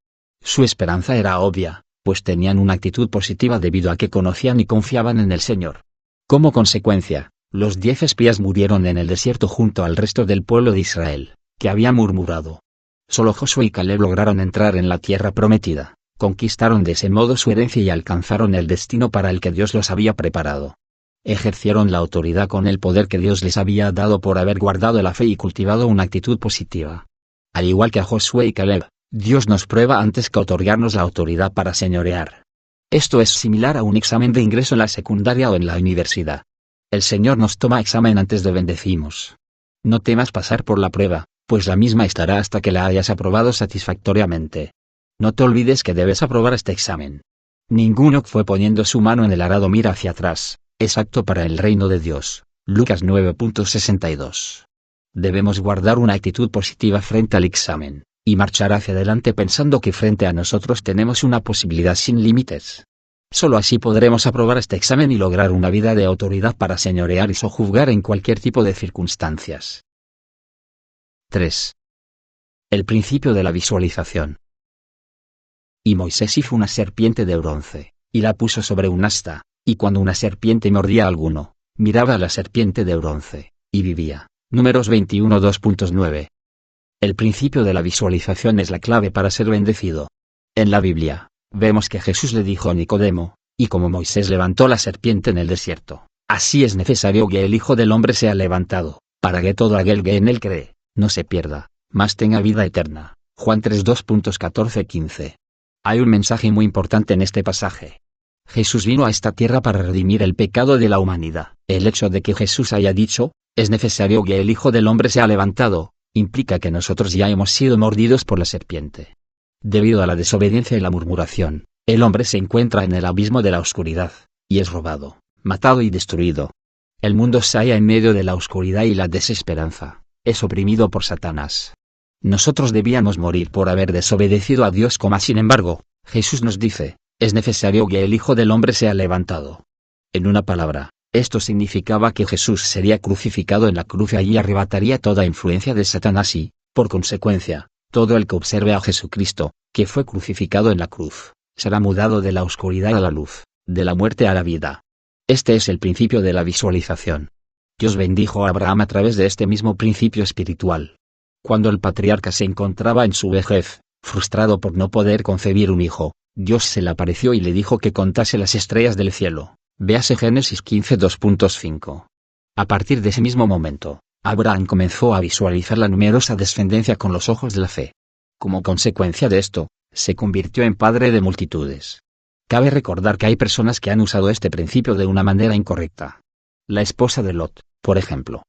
Su esperanza era obvia, pues tenían una actitud positiva debido a que conocían y confiaban en el Señor. Como consecuencia, los 10 espías murieron en el desierto junto al resto del pueblo de Israel, que había murmurado. Solo Josué y Caleb lograron entrar en la tierra prometida, conquistaron de ese modo su herencia y alcanzaron el destino para el que Dios los había preparado. Ejercieron la autoridad con el poder que Dios les había dado por haber guardado la fe y cultivado una actitud positiva. Al igual que a Josué y Caleb, Dios nos prueba antes que otorgarnos la autoridad para señorear. Esto es similar a un examen de ingreso en la secundaria o en la universidad. El Señor nos toma examen antes de bendecimos. No temas pasar por la prueba, pues la misma estará hasta que la hayas aprobado satisfactoriamente. No te olvides que debes aprobar este examen. Ninguno que fue poniendo su mano en el arado mira hacia atrás, es apto para el reino de Dios. Lucas 9.62. Debemos guardar una actitud positiva frente al examen, y marchar hacia adelante pensando que frente a nosotros tenemos una posibilidad sin límites. Solo así podremos aprobar este examen y lograr una vida de autoridad para señorear y sojuzgar en cualquier tipo de circunstancias. 3. El principio de la visualización. Y Moisés hizo una serpiente de bronce, y la puso sobre un asta, y cuando una serpiente mordía a alguno, miraba a la serpiente de bronce, y vivía. Números 21 2.9. El principio de la visualización es la clave para ser bendecido. En la Biblia, vemos que Jesús le dijo a Nicodemo, y como Moisés levantó la serpiente en el desierto, así es necesario que el Hijo del Hombre sea levantado, para que todo aquel que en él cree, no se pierda, mas tenga vida eterna. Juan 3 2.14-15. Hay un mensaje muy importante en este pasaje. Jesús vino a esta tierra para redimir el pecado de la humanidad. El hecho de que Jesús haya dicho, es necesario que el Hijo del Hombre sea levantado, implica que nosotros ya hemos sido mordidos por la serpiente. Debido a la desobediencia y la murmuración, el hombre se encuentra en el abismo de la oscuridad, y es robado, matado y destruido. El mundo se halla en medio de la oscuridad y la desesperanza, es oprimido por Satanás. Nosotros debíamos morir por haber desobedecido a Dios, sin embargo, Jesús nos dice, es necesario que el Hijo del Hombre sea levantado. En una palabra, Esto significaba que Jesús sería crucificado en la cruz y allí arrebataría toda influencia de Satanás y, por consecuencia, todo el que observe a Jesucristo, que fue crucificado en la cruz, será mudado de la oscuridad a la luz, de la muerte a la vida. Este es el principio de la visualización. Dios bendijo a Abraham a través de este mismo principio espiritual. Cuando el patriarca se encontraba en su vejez, frustrado por no poder concebir un hijo, Dios se le apareció y le dijo que contase las estrellas del cielo. Véase Génesis 15 2.5. A partir de ese mismo momento, Abraham comenzó a visualizar la numerosa descendencia con los ojos de la fe. Como consecuencia de esto, se convirtió en padre de multitudes. Cabe recordar que hay personas que han usado este principio de una manera incorrecta. La esposa de Lot, por ejemplo.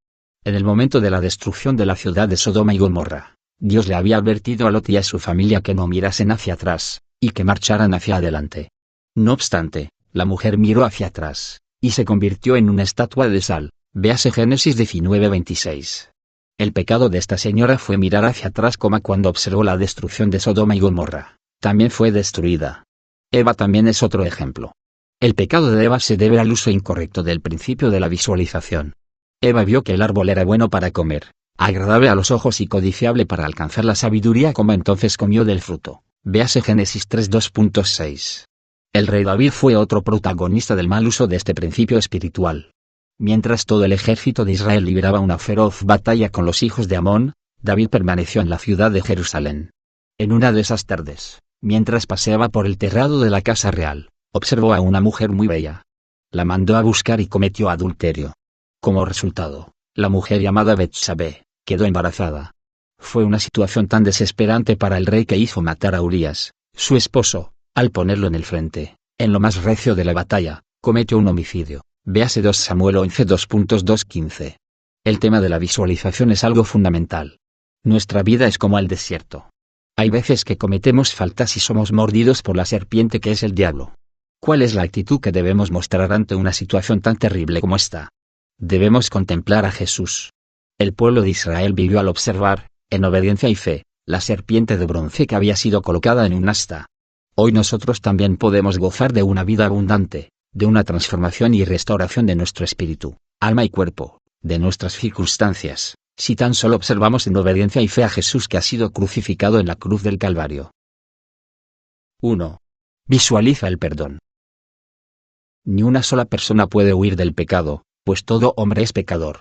En el momento de la destrucción de la ciudad de Sodoma y Gomorra, Dios le había advertido a Lot y a su familia que no mirasen hacia atrás, y que marcharan hacia adelante. No obstante, la mujer miró hacia atrás, y se convirtió en una estatua de sal. Véase Génesis 19:26. El pecado de esta señora fue mirar hacia atrás como cuando observó la destrucción de Sodoma y Gomorra. También fue destruida. Eva también es otro ejemplo. El pecado de Eva se debe al uso incorrecto del principio de la visualización. Eva vio que el árbol era bueno para comer, agradable a los ojos y codiciable para alcanzar la sabiduría, como entonces comió del fruto. Véase Génesis 3:2.6. El rey David fue otro protagonista del mal uso de este principio espiritual. Mientras todo el ejército de Israel libraba una feroz batalla con los hijos de Amón, David permaneció en la ciudad de Jerusalén. En una de esas tardes, mientras paseaba por el terrado de la casa real, observó a una mujer muy bella. La mandó a buscar y cometió adulterio. Como resultado, la mujer llamada Betsabé quedó embarazada. Fue una situación tan desesperante para el rey que hizo matar a Urías, su esposo, al ponerlo en el frente, en lo más recio de la batalla, cometió un homicidio. Véase 2 Samuel 11 2.2-15. El tema de la visualización es algo fundamental. Nuestra vida es como el desierto. Hay veces que cometemos faltas y somos mordidos por la serpiente que es el diablo. ¿Cuál es la actitud que debemos mostrar ante una situación tan terrible como esta? Debemos contemplar a Jesús. El pueblo de Israel vivió al observar, en obediencia y fe, la serpiente de bronce que había sido colocada en un asta. Hoy nosotros también podemos gozar de una vida abundante, de una transformación y restauración de nuestro espíritu, alma y cuerpo, de nuestras circunstancias, si tan solo observamos en obediencia y fe a Jesús que ha sido crucificado en la cruz del Calvario. 1. Visualiza el perdón. Ni una sola persona puede huir del pecado, pues todo hombre es pecador.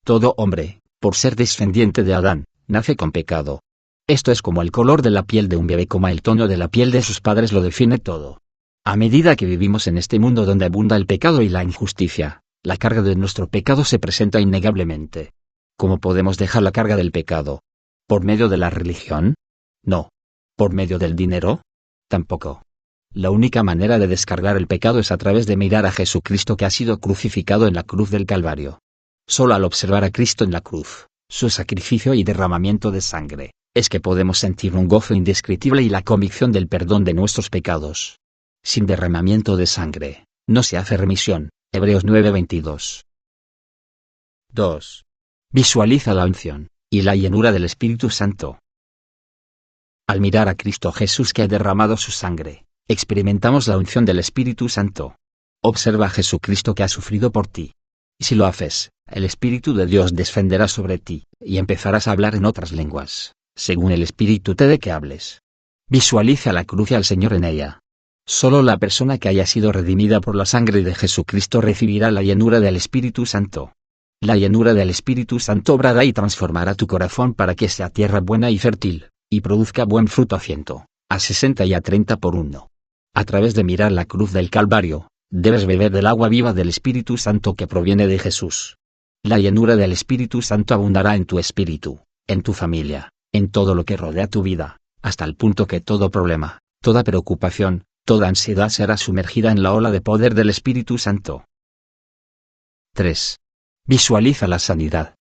Todo hombre, por ser descendiente de Adán, nace con pecado. Esto es como el color de la piel de un bebé, como el tono de la piel de sus padres lo define todo. A medida que vivimos en este mundo donde abunda el pecado y la injusticia, la carga de nuestro pecado se presenta innegablemente. ¿Cómo podemos dejar la carga del pecado? ¿Por medio de la religión? No. ¿Por medio del dinero? Tampoco. La única manera de descargar el pecado es a través de mirar a Jesucristo que ha sido crucificado en la cruz del Calvario. Solo al observar a Cristo en la cruz, su sacrificio y derramamiento de sangre, es que podemos sentir un gozo indescriptible y la convicción del perdón de nuestros pecados. Sin derramamiento de sangre, no se hace remisión. Hebreos 9:22. 2. Visualiza la unción y la llenura del Espíritu Santo. Al mirar a Cristo Jesús que ha derramado su sangre, experimentamos la unción del Espíritu Santo. Observa a Jesucristo que ha sufrido por ti. Si lo haces, el Espíritu de Dios descenderá sobre ti, y empezarás a hablar en otras lenguas, según el Espíritu te dé que hables. Visualiza la cruz y al Señor en ella. Solo la persona que haya sido redimida por la sangre de Jesucristo recibirá la llenura del Espíritu Santo. La llenura del Espíritu Santo obrará y transformará tu corazón para que sea tierra buena y fértil, y produzca buen fruto a 100, a 60 y a 30 por uno. A través de mirar la cruz del Calvario, debes beber del agua viva del Espíritu Santo que proviene de Jesús. La llenura del Espíritu Santo abundará en tu espíritu, en tu familia, en todo lo que rodea tu vida, hasta el punto que todo problema, toda preocupación, toda ansiedad será sumergida en la ola de poder del Espíritu Santo. 3. Visualiza la sanidad.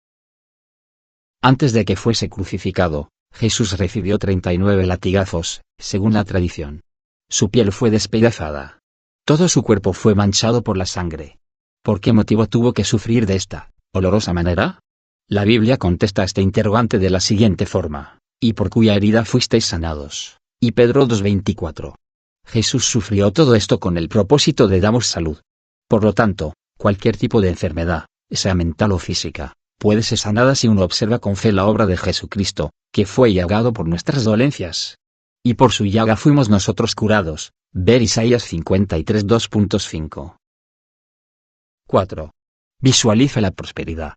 Antes de que fuese crucificado, Jesús recibió 39 latigazos, según la tradición. Su piel fue despedazada. Todo su cuerpo fue manchado por la sangre. ¿Por qué motivo tuvo que sufrir de esta olorosa manera? La Biblia contesta a este interrogante de la siguiente forma: y por cuya herida fuisteis sanados. Y Pedro 2:24. Jesús sufrió todo esto con el propósito de darnos salud. Por lo tanto, Cualquier tipo de enfermedad, sea mental o física, puede ser sanada si uno observa con fe la obra de Jesucristo, que fue llagado por nuestras dolencias. Y por su llaga fuimos nosotros curados. Ver Isaías 53 2.5. 4. Visualiza la prosperidad.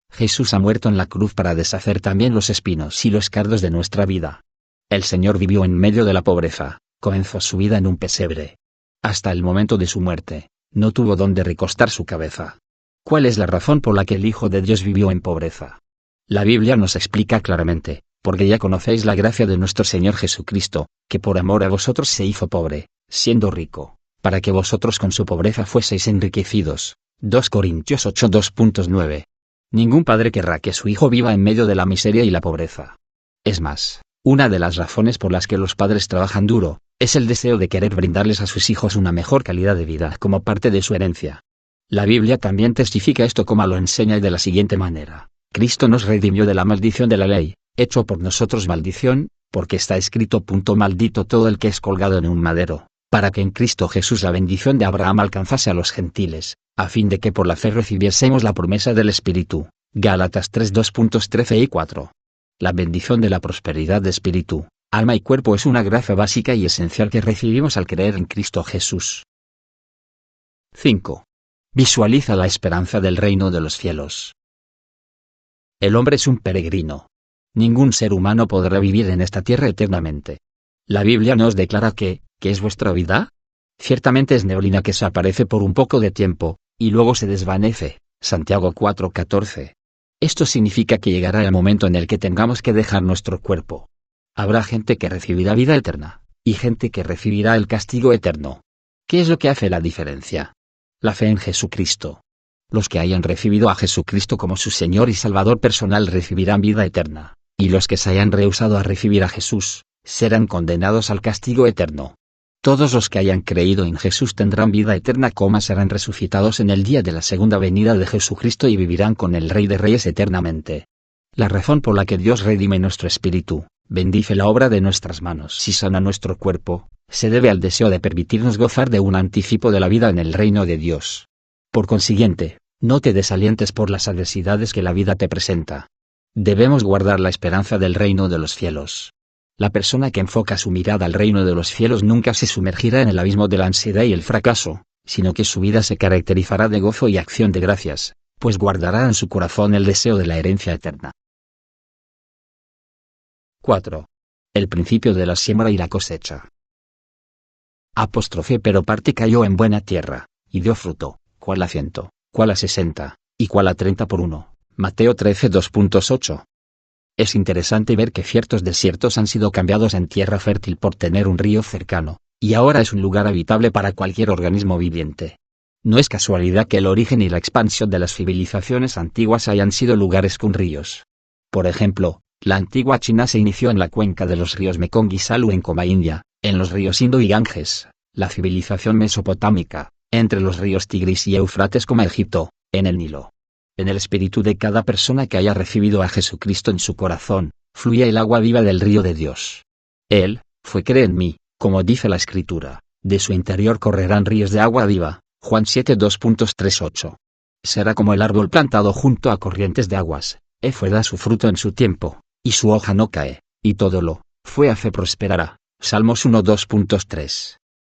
Jesús ha muerto en la cruz para deshacer también los espinos y los cardos de nuestra vida. El Señor vivió en medio de la pobreza, comenzó su vida en un pesebre. Hasta el momento de su muerte, no tuvo donde recostar su cabeza. ¿Cuál es la razón por la que el Hijo de Dios vivió en pobreza? La Biblia nos explica claramente, porque ya conocéis la gracia de nuestro Señor Jesucristo, que por amor a vosotros se hizo pobre, siendo rico, para que vosotros con su pobreza fueseis enriquecidos. 2 Corintios 8 2.9. Ningún padre querrá que su hijo viva en medio de la miseria y la pobreza. Es más, una de las razones por las que los padres trabajan duro, es el deseo de querer brindarles a sus hijos una mejor calidad de vida como parte de su herencia. La Biblia también testifica esto como lo enseña de la siguiente manera: Cristo nos redimió de la maldición de la ley, hecho por nosotros maldición, porque está escrito: maldito todo el que es colgado en un madero, para que en Cristo Jesús la bendición de Abraham alcanzase a los gentiles, a fin de que por la fe recibiésemos la promesa del Espíritu. Gálatas 3 2.13 y 4. La bendición de la prosperidad de espíritu, alma y cuerpo es una gracia básica y esencial que recibimos al creer en Cristo Jesús. 5. Visualiza la esperanza del reino de los cielos. El hombre es un peregrino. Ningún ser humano podrá vivir en esta tierra eternamente. La Biblia nos declara ¿qué es vuestra vida? Ciertamente es neblina que se aparece por un poco de tiempo, y luego se desvanece. Santiago 4:14. Esto significa que llegará el momento en el que tengamos que dejar nuestro cuerpo. Habrá gente que recibirá vida eterna, y gente que recibirá el castigo eterno. ¿Qué es lo que hace la diferencia? La fe en Jesucristo. Los que hayan recibido a Jesucristo como su Señor y Salvador personal recibirán vida eterna, y los que se hayan rehusado a recibir a Jesús, serán condenados al castigo eterno. Todos los que hayan creído en Jesús tendrán vida eterna, serán resucitados en el día de la segunda venida de Jesucristo y vivirán con el Rey de Reyes eternamente. La razón por la que Dios redime nuestro espíritu, bendice la obra de nuestras manos y sana nuestro cuerpo, se debe al deseo de permitirnos gozar de un anticipo de la vida en el reino de Dios. Por consiguiente, no te desalientes por las adversidades que la vida te presenta. Debemos guardar la esperanza del reino de los cielos. La persona que enfoca su mirada al reino de los cielos nunca se sumergirá en el abismo de la ansiedad y el fracaso, sino que su vida se caracterizará de gozo y acción de gracias, pues guardará en su corazón el deseo de la herencia eterna. 4. El principio de la siembra y la cosecha. Pero parte cayó en buena tierra, y dio fruto, cual a 100, cual a 60, y cual a 30 por 1. Mateo 13 2.8. Es interesante ver que ciertos desiertos han sido cambiados en tierra fértil por tener un río cercano, y ahora es un lugar habitable para cualquier organismo viviente. No es casualidad que el origen y la expansión de las civilizaciones antiguas hayan sido lugares con ríos. Por ejemplo, la antigua China se inició en la cuenca de los ríos Mekong y Salú en Coma, India, en los ríos Indo y Ganges, la civilización mesopotámica, entre los ríos Tigris y Éufrates como Egipto, en el Nilo. En el espíritu de cada persona que haya recibido a Jesucristo en su corazón, fluye el agua viva del río de Dios. Él cree en mí, como dice la Escritura, de su interior correrán ríos de agua viva. Juan 7 2.38. Será como el árbol plantado junto a corrientes de aguas, da su fruto en su tiempo, y su hoja no cae, y todo lo hace prosperará. Salmos 1 2.3.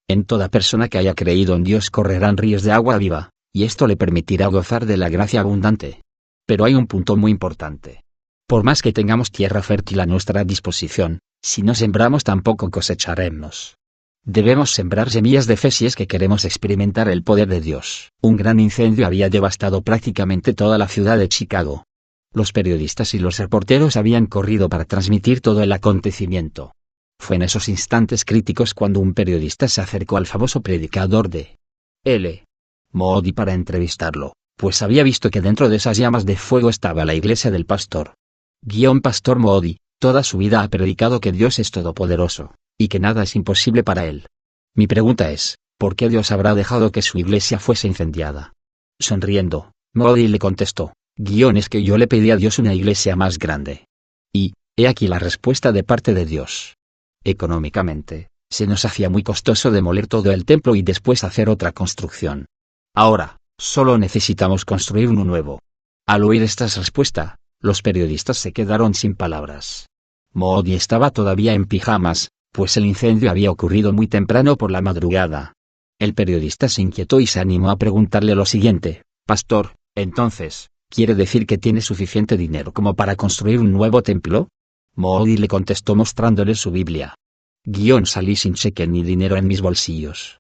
En toda persona que haya creído en Dios correrán ríos de agua viva, y esto le permitirá gozar de la gracia abundante. Pero hay un punto muy importante. Por más que tengamos tierra fértil a nuestra disposición, si no sembramos tampoco cosecharemos. Debemos sembrar semillas de fe si es que queremos experimentar el poder de Dios. Un gran incendio había devastado prácticamente toda la ciudad de Chicago. Los periodistas y los reporteros habían corrido para transmitir todo el acontecimiento. Fue en esos instantes críticos cuando un periodista se acercó al famoso predicador de L. Moody para entrevistarlo, pues había visto que dentro de esas llamas de fuego estaba la iglesia del pastor. Pastor Moody, toda su vida ha predicado que Dios es todopoderoso, y que nada es imposible para él. Mi pregunta es, ¿por qué Dios habrá dejado que su iglesia fuese incendiada? Sonriendo, Moody le contestó, es que yo le pedí a Dios una iglesia más grande. Y, he aquí la respuesta de parte de Dios. Económicamente, se nos hacía muy costoso demoler todo el templo y después hacer otra construcción. Ahora, solo necesitamos construir uno nuevo. Al oír esta respuesta, los periodistas se quedaron sin palabras. Moody estaba todavía en pijamas, pues el incendio había ocurrido muy temprano por la madrugada. El periodista se inquietó y se animó a preguntarle lo siguiente: «Pastor, entonces, ¿quiere decir que tiene suficiente dinero como para construir un nuevo templo?» Moody le contestó mostrándole su Biblia. Salí sin cheque ni dinero en mis bolsillos.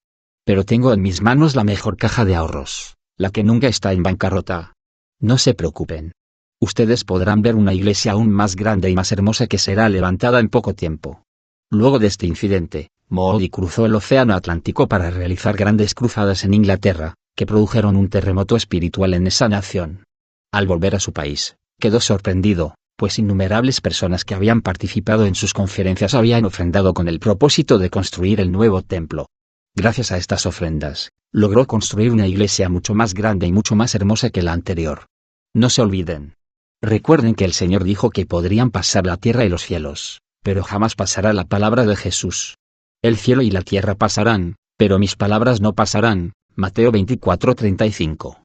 Pero tengo en mis manos la mejor caja de ahorros, la que nunca está en bancarrota. No se preocupen. Ustedes podrán ver una iglesia aún más grande y más hermosa que será levantada en poco tiempo. Luego de este incidente, Moody cruzó el Océano Atlántico para realizar grandes cruzadas en Inglaterra, que produjeron un terremoto espiritual en esa nación. Al volver a su país, quedó sorprendido, pues innumerables personas que habían participado en sus conferencias habían ofrendado con el propósito de construir el nuevo templo. Gracias a estas ofrendas, logró construir una iglesia mucho más grande y mucho más hermosa que la anterior. No se olviden. Recuerden que el Señor dijo que podrían pasar la tierra y los cielos, pero jamás pasará la palabra de Jesús. El cielo y la tierra pasarán, pero mis palabras no pasarán. Mateo 24:35.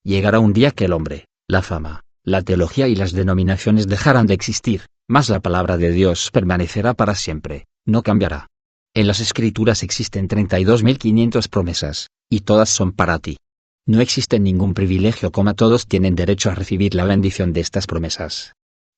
Llegará un día que el hombre, la fama, la teología y las denominaciones dejarán de existir, mas la palabra de Dios permanecerá para siempre, no cambiará. En las Escrituras existen 32.500 promesas, y todas son para ti. No existe ningún privilegio, todos tienen derecho a recibir la bendición de estas promesas.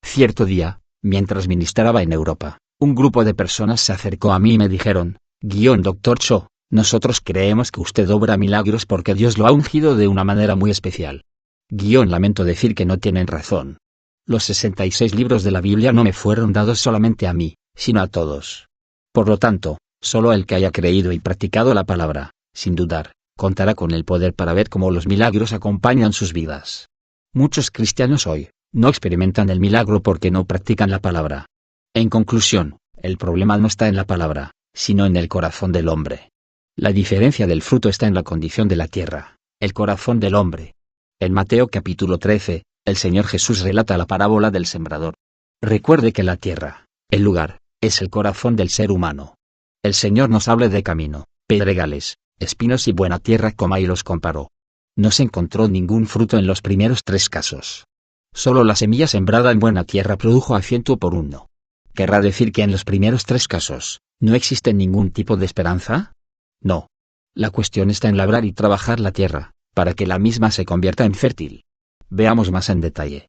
Cierto día, mientras ministraba en Europa, un grupo de personas se acercó a mí y me dijeron: Dr. Cho, nosotros creemos que usted obra milagros porque Dios lo ha ungido de una manera muy especial. Lamento decir que no tienen razón. Los 66 libros de la Biblia no me fueron dados solamente a mí, sino a todos. Por lo tanto, solo el que haya creído y practicado la palabra, sin dudar, contará con el poder para ver cómo los milagros acompañan sus vidas. Muchos cristianos hoy no experimentan el milagro porque no practican la palabra. En conclusión, el problema no está en la palabra, sino en el corazón del hombre. La diferencia del fruto está en la condición de la tierra, el corazón del hombre. En Mateo capítulo 13, el Señor Jesús relata la parábola del sembrador. Recuerde que la tierra, el lugar, es el corazón del ser humano. El Señor nos habla de camino, pedregales, espinos y buena tierra, y los comparó. No se encontró ningún fruto en los primeros 3 casos. Solo la semilla sembrada en buena tierra produjo a 100%. ¿Querrá decir que en los primeros 3 casos, no existe ningún tipo de esperanza? No. La cuestión está en labrar y trabajar la tierra, para que la misma se convierta en fértil. Veamos más en detalle.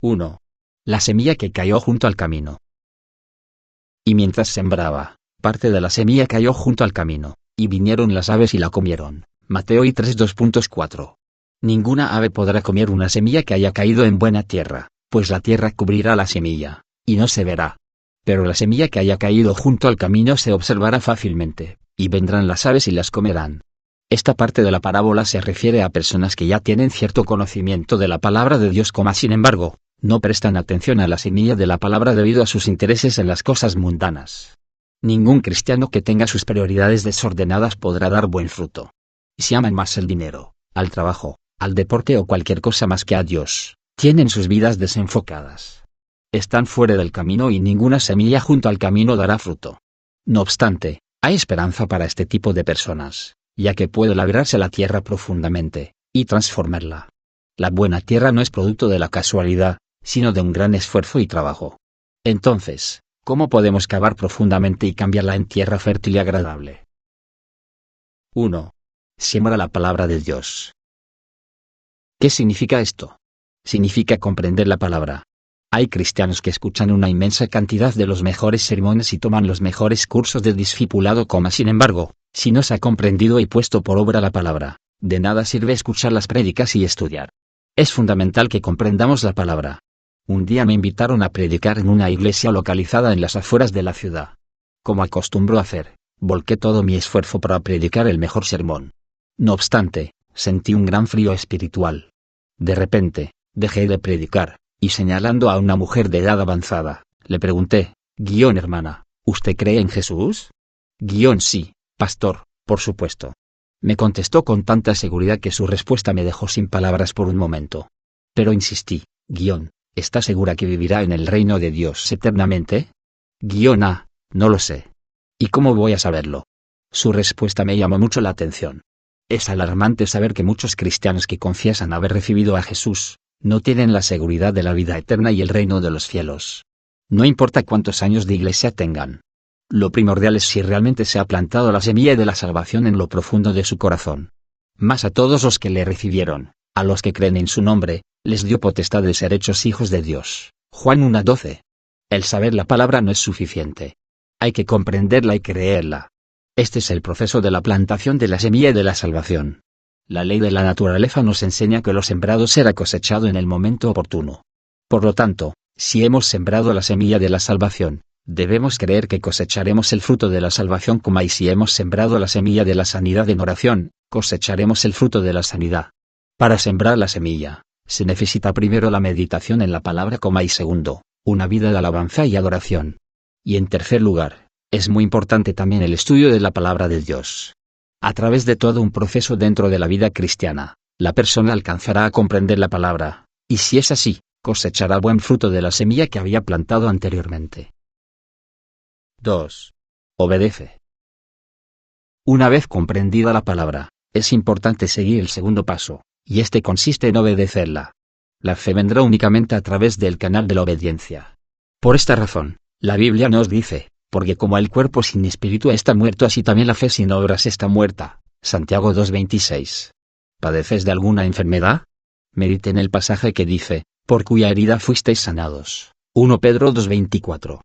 1. La semilla que cayó junto al camino. Y mientras sembraba, parte de la semilla cayó junto al camino, y vinieron las aves y la comieron. Mateo 3:2.4. Ninguna ave podrá comer una semilla que haya caído en buena tierra, pues la tierra cubrirá la semilla, y no se verá. Pero la semilla que haya caído junto al camino se observará fácilmente, y vendrán las aves y las comerán. Esta parte de la parábola se refiere a personas que ya tienen cierto conocimiento de la palabra de Dios, sin embargo, no prestan atención a la semilla de la palabra debido a sus intereses en las cosas mundanas. Ningún cristiano que tenga sus prioridades desordenadas podrá dar buen fruto. Si aman más el dinero, al trabajo, al deporte o cualquier cosa más que a Dios, tienen sus vidas desenfocadas. Están fuera del camino y ninguna semilla junto al camino dará fruto. No obstante, hay esperanza para este tipo de personas, ya que puede labrarse la tierra profundamente, y transformarla. La buena tierra no es producto de la casualidad, sino de un gran esfuerzo y trabajo. Entonces, ¿cómo podemos cavar profundamente y cambiarla en tierra fértil y agradable? 1. Siembra la palabra de Dios. ¿Qué significa esto? Significa comprender la palabra. Hay cristianos que escuchan una inmensa cantidad de los mejores sermones y toman los mejores cursos de discipulado, sin embargo, si no se ha comprendido y puesto por obra la palabra, de nada sirve escuchar las prédicas y estudiar. Es fundamental que comprendamos la palabra. Un día me invitaron a predicar en una iglesia localizada en las afueras de la ciudad. Como acostumbro hacer, volqué todo mi esfuerzo para predicar el mejor sermón. No obstante, sentí un gran frío espiritual. De repente, dejé de predicar, y señalando a una mujer de edad avanzada, le pregunté: hermana, ¿usted cree en Jesús? Sí, pastor, por supuesto. Me contestó con tanta seguridad que su respuesta me dejó sin palabras por un momento. Pero insistí: ¿está segura que vivirá en el reino de Dios eternamente? No lo sé. ¿Y cómo voy a saberlo? Su respuesta me llamó mucho la atención. Es alarmante saber que muchos cristianos que confiesan haber recibido a Jesús, no tienen la seguridad de la vida eterna y el reino de los cielos. No importa cuántos años de iglesia tengan. Lo primordial es si realmente se ha plantado la semilla de la salvación en lo profundo de su corazón. Mas a todos los que le recibieron, a los que creen en su nombre, les dio potestad de ser hechos hijos de Dios. Juan 1:12. El saber la palabra no es suficiente. Hay que comprenderla y creerla. Este es el proceso de la plantación de la semilla de la salvación. La ley de la naturaleza nos enseña que lo sembrado será cosechado en el momento oportuno. Por lo tanto, si hemos sembrado la semilla de la salvación, debemos creer que cosecharemos el fruto de la salvación, y si hemos sembrado la semilla de la sanidad en oración, cosecharemos el fruto de la sanidad. Para sembrar la semilla, se necesita primero la meditación en la palabra, y segundo, una vida de alabanza y adoración. Y en tercer lugar, es muy importante también el estudio de la palabra de Dios. A través de todo un proceso dentro de la vida cristiana, la persona alcanzará a comprender la palabra, y si es así, cosechará buen fruto de la semilla que había plantado anteriormente. 2. Obedece. Una vez comprendida la palabra, es importante seguir el segundo paso, y este consiste en obedecerla. La fe vendrá únicamente a través del canal de la obediencia. Por esta razón, la Biblia nos dice, porque como el cuerpo sin espíritu está muerto, así también la fe sin obras está muerta. Santiago 2:26. ¿Padeces de alguna enfermedad? Medite en el pasaje que dice, por cuya herida fuisteis sanados. 1 Pedro 2:24.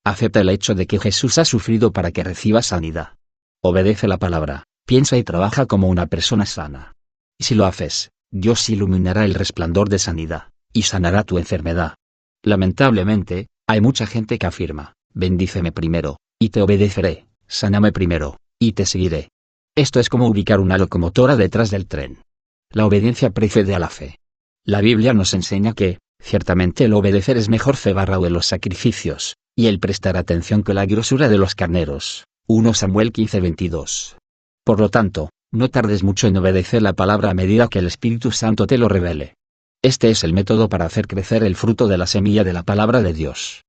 Acepta el hecho de que Jesús ha sufrido para que recibas sanidad. Obedece la palabra, piensa y trabaja como una persona sana. Y si lo haces, Dios iluminará el resplandor de sanidad, y sanará tu enfermedad. Lamentablemente, hay mucha gente que afirma, bendíceme primero, y te obedeceré, sáname primero, y te seguiré. Esto es como ubicar una locomotora detrás del tren. La obediencia precede a la fe. La Biblia nos enseña que, ciertamente el obedecer es mejor de los sacrificios, y el prestar atención que la grosura de los carneros. 1 Samuel 15:22. Por lo tanto, no tardes mucho en obedecer la palabra a medida que el Espíritu Santo te lo revele. Este es el método para hacer crecer el fruto de la semilla de la palabra de Dios.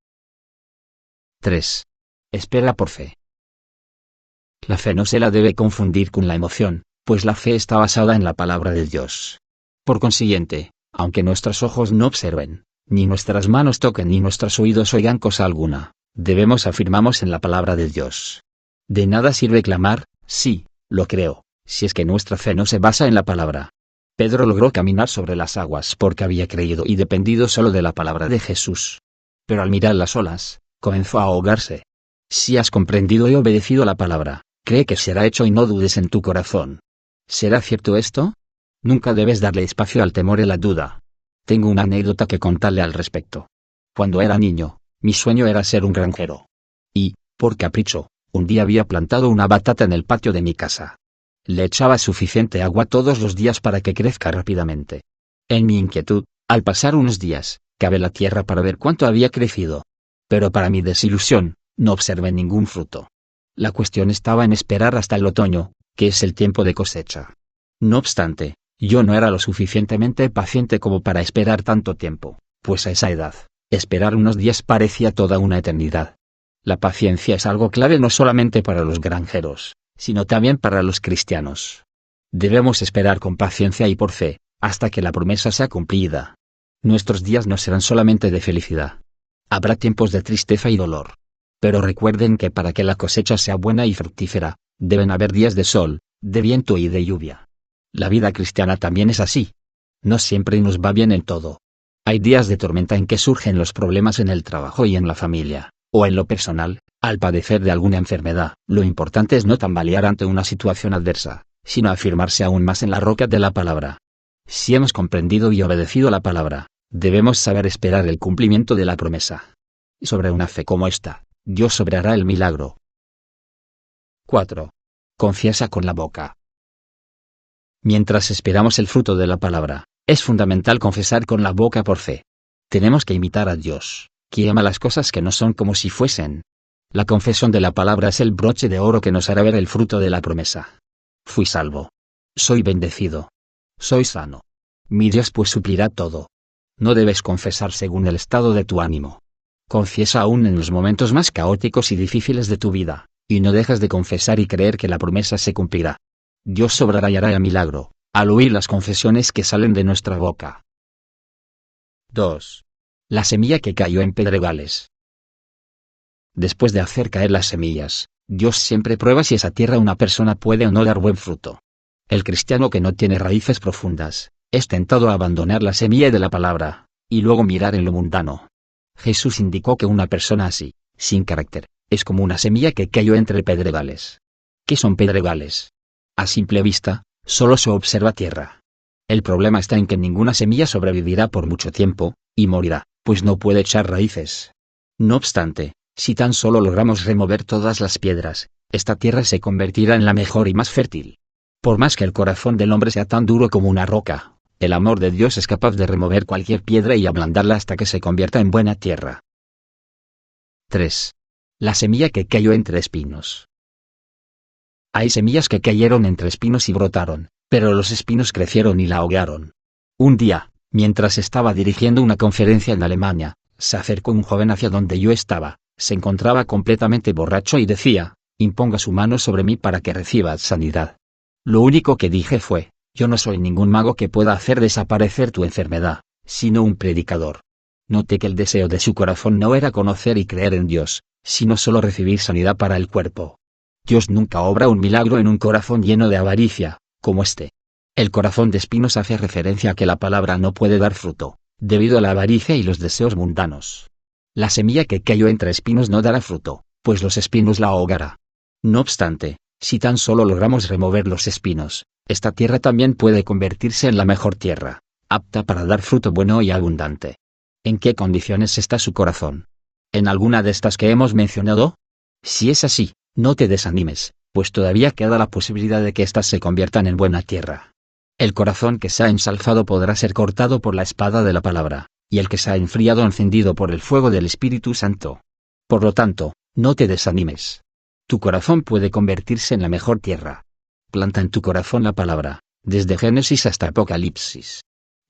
3. Espera por fe. La fe no se la debe confundir con la emoción, pues la fe está basada en la palabra de Dios. Por consiguiente, aunque nuestros ojos no observen, ni nuestras manos toquen ni nuestros oídos oigan cosa alguna, debemos afirmamos en la palabra de Dios. De nada sirve clamar, sí, lo creo, si es que nuestra fe no se basa en la palabra. Pedro logró caminar sobre las aguas porque había creído y dependido solo de la palabra de Jesús. Pero al mirar las olas, comenzó a ahogarse. Si has comprendido y obedecido la palabra, cree que será hecho y no dudes en tu corazón. ¿Será cierto esto? Nunca debes darle espacio al temor y la duda. Tengo una anécdota que contarle al respecto. Cuando era niño, mi sueño era ser un granjero. Y, por capricho, un día había plantado una batata en el patio de mi casa. Le echaba suficiente agua todos los días para que crezca rápidamente. En mi inquietud, al pasar unos días, cavé la tierra para ver cuánto había crecido. Pero para mi desilusión, no observé ningún fruto. La cuestión estaba en esperar hasta el otoño, que es el tiempo de cosecha. No obstante, yo no era lo suficientemente paciente como para esperar tanto tiempo, pues a esa edad, esperar unos días parecía toda una eternidad. La paciencia es algo clave no solamente para los granjeros, sino también para los cristianos. Debemos esperar con paciencia y por fe, hasta que la promesa sea cumplida. Nuestros días no serán solamente de felicidad. Habrá tiempos de tristeza y dolor. Pero recuerden que para que la cosecha sea buena y fructífera, deben haber días de sol, de viento y de lluvia. La vida cristiana también es así. No siempre nos va bien en todo. Hay días de tormenta en que surgen los problemas en el trabajo y en la familia, o en lo personal, al padecer de alguna enfermedad. Lo importante es no tambalear ante una situación adversa, sino afirmarse aún más en la roca de la palabra. Si hemos comprendido y obedecido la palabra, debemos saber esperar el cumplimiento de la promesa. Sobre una fe como esta, Dios obrará el milagro. 4. Confiesa con la boca. Mientras esperamos el fruto de la palabra, es fundamental confesar con la boca por fe. Tenemos que imitar a Dios, que ama las cosas que no son como si fuesen. La confesión de la palabra es el broche de oro que nos hará ver el fruto de la promesa. Fui salvo. Soy bendecido. Soy sano. Mi Dios pues suplirá todo. No debes confesar según el estado de tu ánimo. Confiesa aún en los momentos más caóticos y difíciles de tu vida, y no dejas de confesar y creer que la promesa se cumplirá. Dios obrará y hará milagro, al oír las confesiones que salen de nuestra boca. 2. La semilla que cayó en pedregales. Después de hacer caer las semillas, Dios siempre prueba si esa tierra una persona puede o no dar buen fruto. El cristiano que no tiene raíces profundas, es tentado a abandonar la semilla de la palabra, y luego mirar en lo mundano. Jesús indicó que una persona así, sin carácter, es como una semilla que cayó entre pedregales. ¿Qué son pedregales? A simple vista, solo se observa tierra. El problema está en que ninguna semilla sobrevivirá por mucho tiempo, y morirá, pues no puede echar raíces. No obstante, si tan solo logramos remover todas las piedras, esta tierra se convertirá en la mejor y más fértil. Por más que el corazón del hombre sea tan duro como una roca, el amor de Dios es capaz de remover cualquier piedra y ablandarla hasta que se convierta en buena tierra. 3. La semilla que cayó entre espinos. Hay semillas que cayeron entre espinos y brotaron, pero los espinos crecieron y la ahogaron. Un día, mientras estaba dirigiendo una conferencia en Alemania, se acercó un joven hacia donde yo estaba. Se encontraba completamente borracho y decía: imponga su mano sobre mí para que reciba sanidad. Lo único que dije fue: yo no soy ningún mago que pueda hacer desaparecer tu enfermedad, sino un predicador. Noté que el deseo de su corazón no era conocer y creer en Dios, sino solo recibir sanidad para el cuerpo. Dios nunca obra un milagro en un corazón lleno de avaricia, como este. El corazón de espinos hace referencia a que la palabra no puede dar fruto, debido a la avaricia y los deseos mundanos. La semilla que cayó entre espinos no dará fruto, pues los espinos la ahogará. No obstante, si tan solo logramos remover los espinos, esta tierra también puede convertirse en la mejor tierra, apta para dar fruto bueno y abundante. ¿En qué condiciones está su corazón? ¿En alguna de estas que hemos mencionado? Si es así, no te desanimes, pues todavía queda la posibilidad de que éstas se conviertan en buena tierra. El corazón que se ha ensalzado podrá ser cortado por la espada de la palabra, y el que se ha enfriado encendido por el fuego del Espíritu Santo. Por lo tanto, no te desanimes. Tu corazón puede convertirse en la mejor tierra. Planta en tu corazón la palabra, desde Génesis hasta Apocalipsis.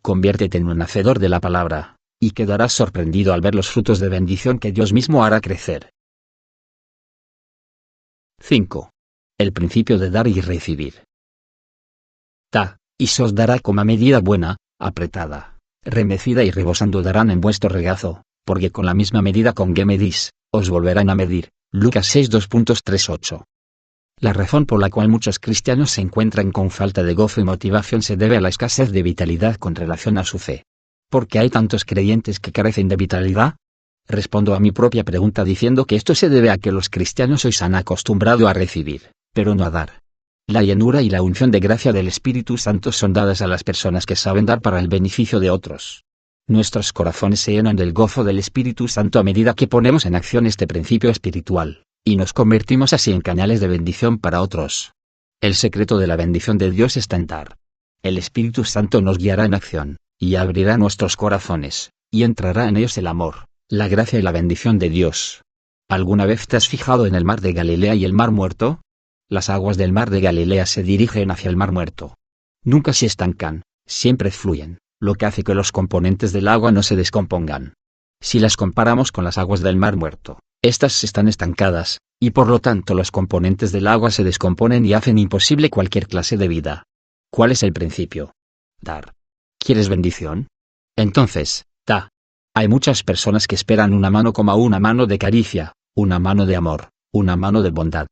Conviértete en un hacedor de la palabra, y quedarás sorprendido al ver los frutos de bendición que Dios mismo hará crecer. 5. El principio de dar y recibir. Da, y se os dará como a medida buena, apretada, remecida y rebosando darán en vuestro regazo, porque con la misma medida con que medís, os volverán a medir. Lucas 6:2.38. La razón por la cual muchos cristianos se encuentran con falta de gozo y motivación se debe a la escasez de vitalidad con relación a su fe. ¿Por qué hay tantos creyentes que carecen de vitalidad? Respondo a mi propia pregunta diciendo que esto se debe a que los cristianos hoy se han acostumbrado a recibir, pero no a dar. La llenura y la unción de gracia del Espíritu Santo son dadas a las personas que saben dar para el beneficio de otros. Nuestros corazones se llenan del gozo del Espíritu Santo a medida que ponemos en acción este principio espiritual, y nos convertimos así en canales de bendición para otros. El secreto de la bendición de Dios está en dar. El Espíritu Santo nos guiará en acción, y abrirá nuestros corazones, y entrará en ellos el amor, la gracia y la bendición de Dios. ¿Alguna vez te has fijado en el mar de Galilea y el mar muerto? Las aguas del mar de Galilea se dirigen hacia el mar muerto. Nunca se estancan, siempre fluyen, lo que hace que los componentes del agua no se descompongan. Si las comparamos con las aguas del mar muerto, estas están estancadas, y por lo tanto los componentes del agua se descomponen y hacen imposible cualquier clase de vida. ¿Cuál es el principio? Dar. ¿Quieres bendición? Entonces, da. Hay muchas personas que esperan una mano como una mano de caricia, una mano de amor, una mano de bondad.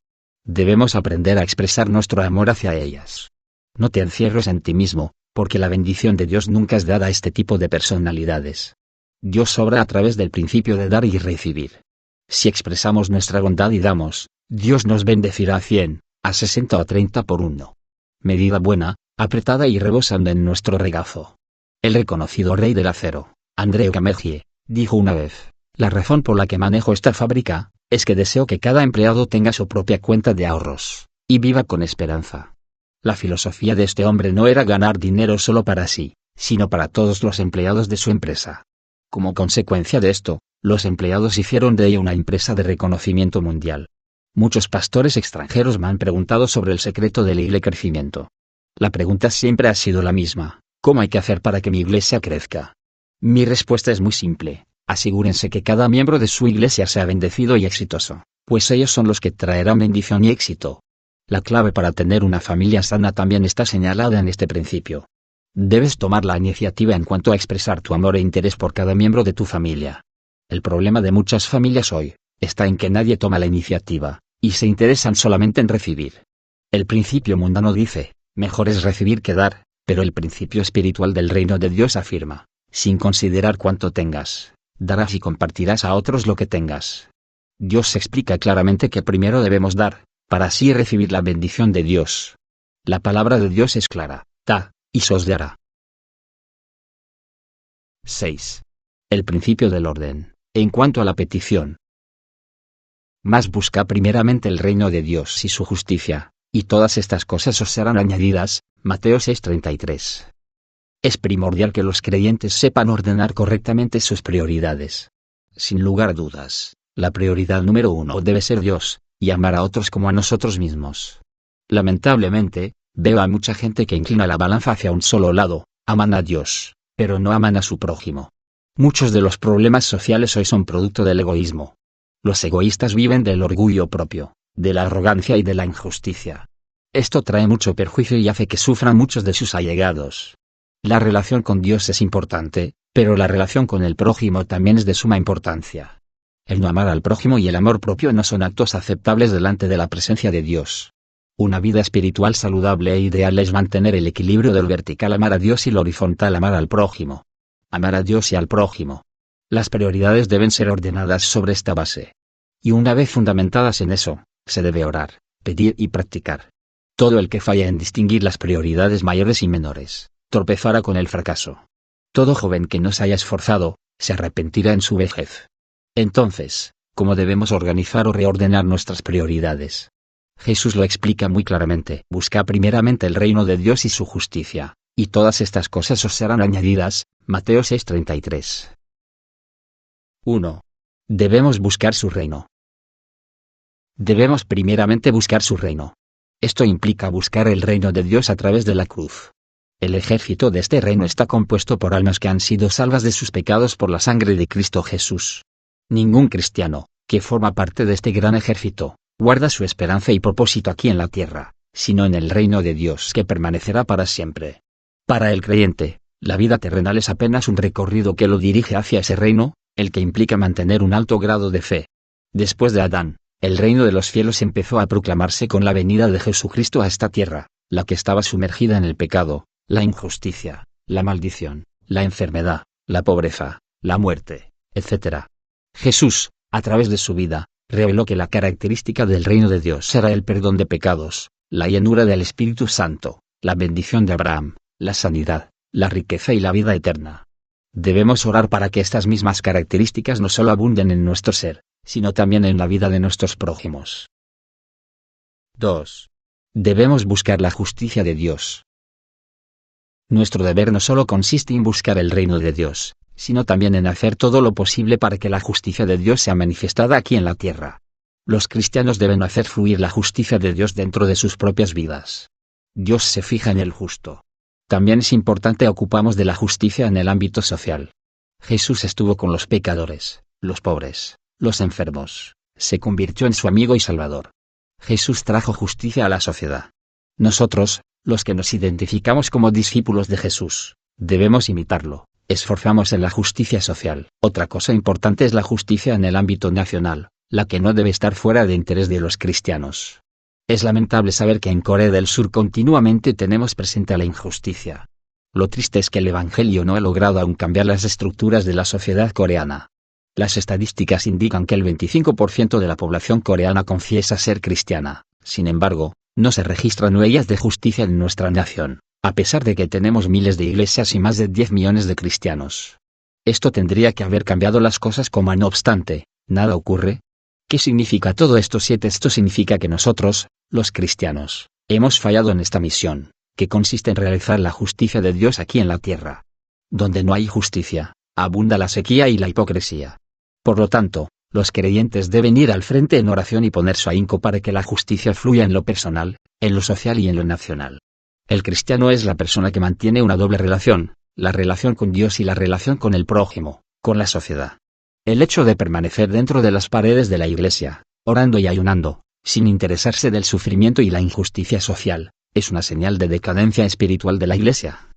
Debemos aprender a expresar nuestro amor hacia ellas. No te encierres en ti mismo, porque la bendición de Dios nunca es dada a este tipo de personalidades. Dios obra a través del principio de dar y recibir. Si expresamos nuestra bondad y damos, Dios nos bendecirá a 100, a 60 o a 30 por uno. Medida buena, apretada y rebosando en nuestro regazo. El reconocido rey del acero, André Carnegie, dijo una vez: la razón por la que manejo esta fábrica, es que deseo que cada empleado tenga su propia cuenta de ahorros, y viva con esperanza. La filosofía de este hombre no era ganar dinero solo para sí, sino para todos los empleados de su empresa. Como consecuencia de esto, los empleados hicieron de ella una empresa de reconocimiento mundial. Muchos pastores extranjeros me han preguntado sobre el secreto del crecimiento. La pregunta siempre ha sido la misma: ¿cómo hay que hacer para que mi iglesia crezca? Mi respuesta es muy simple: asegúrense que cada miembro de su iglesia sea bendecido y exitoso, pues ellos son los que traerán bendición y éxito. La clave para tener una familia sana también está señalada en este principio. Debes tomar la iniciativa en cuanto a expresar tu amor e interés por cada miembro de tu familia. El problema de muchas familias hoy está en que nadie toma la iniciativa, y se interesan solamente en recibir. El principio mundano dice, mejor es recibir que dar, pero el principio espiritual del reino de Dios afirma, sin considerar cuánto tengas, darás y compartirás a otros lo que tengas. Dios explica claramente que primero debemos dar, para así recibir la bendición de Dios. La palabra de Dios es clara, da, y se os dará. 6. El principio del orden, en cuanto a la petición. Mas busca primeramente el reino de Dios y su justicia, y todas estas cosas os serán añadidas. Mateo 6:33. Es primordial que los creyentes sepan ordenar correctamente sus prioridades. Sin lugar a dudas, la prioridad número 1 debe ser Dios, y amar a otros como a nosotros mismos. Lamentablemente, veo a mucha gente que inclina la balanza hacia un solo lado, aman a Dios, pero no aman a su prójimo. Muchos de los problemas sociales hoy son producto del egoísmo. Los egoístas viven del orgullo propio, de la arrogancia y de la injusticia. Esto trae mucho perjuicio y hace que sufran muchos de sus allegados. La relación con Dios es importante, pero la relación con el prójimo también es de suma importancia. El no amar al prójimo y el amor propio no son actos aceptables delante de la presencia de Dios. Una vida espiritual saludable e ideal es mantener el equilibrio del vertical amar a Dios y el horizontal amar al prójimo. Amar a Dios y al prójimo. Las prioridades deben ser ordenadas sobre esta base. Y una vez fundamentadas en eso, se debe orar, pedir y practicar. Todo el que falla en distinguir las prioridades mayores y menores, tropezará con el fracaso. Todo joven que no se haya esforzado, se arrepentirá en su vejez. Entonces, ¿cómo debemos organizar o reordenar nuestras prioridades? Jesús lo explica muy claramente. Busca primeramente el reino de Dios y su justicia, y todas estas cosas os serán añadidas. Mateo 6:33. 1. Debemos buscar su reino. Debemos primeramente buscar su reino. Esto implica buscar el reino de Dios a través de la cruz. El ejército de este reino está compuesto por almas que han sido salvas de sus pecados por la sangre de Cristo Jesús. Ningún cristiano, que forma parte de este gran ejército, guarda su esperanza y propósito aquí en la tierra, sino en el reino de Dios que permanecerá para siempre. Para el creyente, la vida terrenal es apenas un recorrido que lo dirige hacia ese reino, el que implica mantener un alto grado de fe. Después de Adán, el reino de los cielos empezó a proclamarse con la venida de Jesucristo a esta tierra, la que estaba sumergida en el pecado, la injusticia, la maldición, la enfermedad, la pobreza, la muerte, etc. Jesús, a través de su vida, reveló que la característica del reino de Dios era el perdón de pecados, la llenura del Espíritu Santo, la bendición de Abraham, la sanidad, la riqueza y la vida eterna. Debemos orar para que estas mismas características no solo abunden en nuestro ser, sino también en la vida de nuestros prójimos. 2. Debemos buscar la justicia de Dios. Nuestro deber no solo consiste en buscar el reino de Dios, sino también en hacer todo lo posible para que la justicia de Dios sea manifestada aquí en la tierra. Los cristianos deben hacer fluir la justicia de Dios dentro de sus propias vidas. Dios se fija en el justo. También es importante ocupamos de la justicia en el ámbito social. Jesús estuvo con los pecadores, los pobres, los enfermos, se convirtió en su amigo y salvador. Jesús trajo justicia a la sociedad. Nosotros, los que nos identificamos como discípulos de Jesús, debemos imitarlo, esforzamos en la justicia social. Otra cosa importante es la justicia en el ámbito nacional, la que no debe estar fuera de interés de los cristianos. Es lamentable saber que en Corea del Sur continuamente tenemos presente la injusticia. Lo triste es que el Evangelio no ha logrado aún cambiar las estructuras de la sociedad coreana. Las estadísticas indican que el 25% de la población coreana confiesa ser cristiana. Sin embargo, no se registran huellas de justicia en nuestra nación, a pesar de que tenemos miles de iglesias y más de 10 millones de cristianos. Esto tendría que haber cambiado las cosas, como no obstante, nada ocurre. ¿Qué significa todo esto? Esto significa que nosotros, los cristianos, hemos fallado en esta misión, que consiste en realizar la justicia de Dios aquí en la tierra. Donde no hay justicia, abunda la sequía y la hipocresía. Por lo tanto, los creyentes deben ir al frente en oración y poner su ahínco para que la justicia fluya en lo personal, en lo social y en lo nacional. El cristiano es la persona que mantiene una doble relación, la relación con Dios y la relación con el prójimo, con la sociedad. El hecho de permanecer dentro de las paredes de la iglesia, orando y ayunando, sin interesarse del sufrimiento y la injusticia social, es una señal de decadencia espiritual de la Iglesia.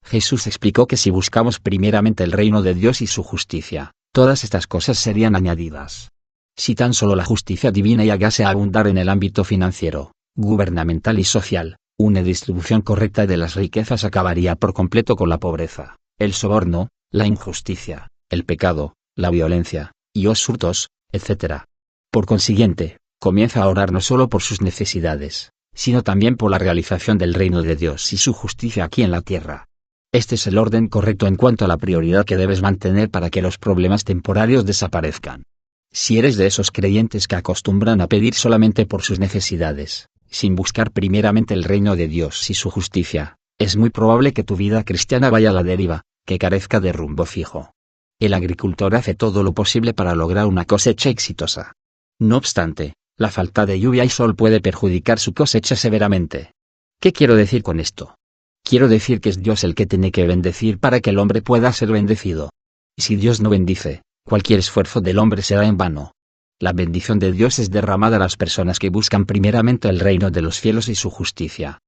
Jesús explicó que si buscamos primeramente el reino de Dios y su justicia, todas estas cosas serían añadidas. Si tan solo la justicia divina llegase a abundar en el ámbito financiero, gubernamental y social, una distribución correcta de las riquezas acabaría por completo con la pobreza, el soborno, la injusticia, el pecado, la violencia, y los hurtos, etc. Por consiguiente, comienza a orar no solo por sus necesidades, sino también por la realización del reino de Dios y su justicia aquí en la tierra. Este es el orden correcto en cuanto a la prioridad que debes mantener para que los problemas temporarios desaparezcan. Si eres de esos creyentes que acostumbran a pedir solamente por sus necesidades, sin buscar primeramente el reino de Dios y su justicia, es muy probable que tu vida cristiana vaya a la deriva, que carezca de rumbo fijo. El agricultor hace todo lo posible para lograr una cosecha exitosa. No obstante, la falta de lluvia y sol puede perjudicar su cosecha severamente. ¿Qué quiero decir con esto? Quiero decir que es Dios el que tiene que bendecir para que el hombre pueda ser bendecido. Si Dios no bendice, cualquier esfuerzo del hombre será en vano. La bendición de Dios es derramada a las personas que buscan primeramente el reino de los cielos y su justicia.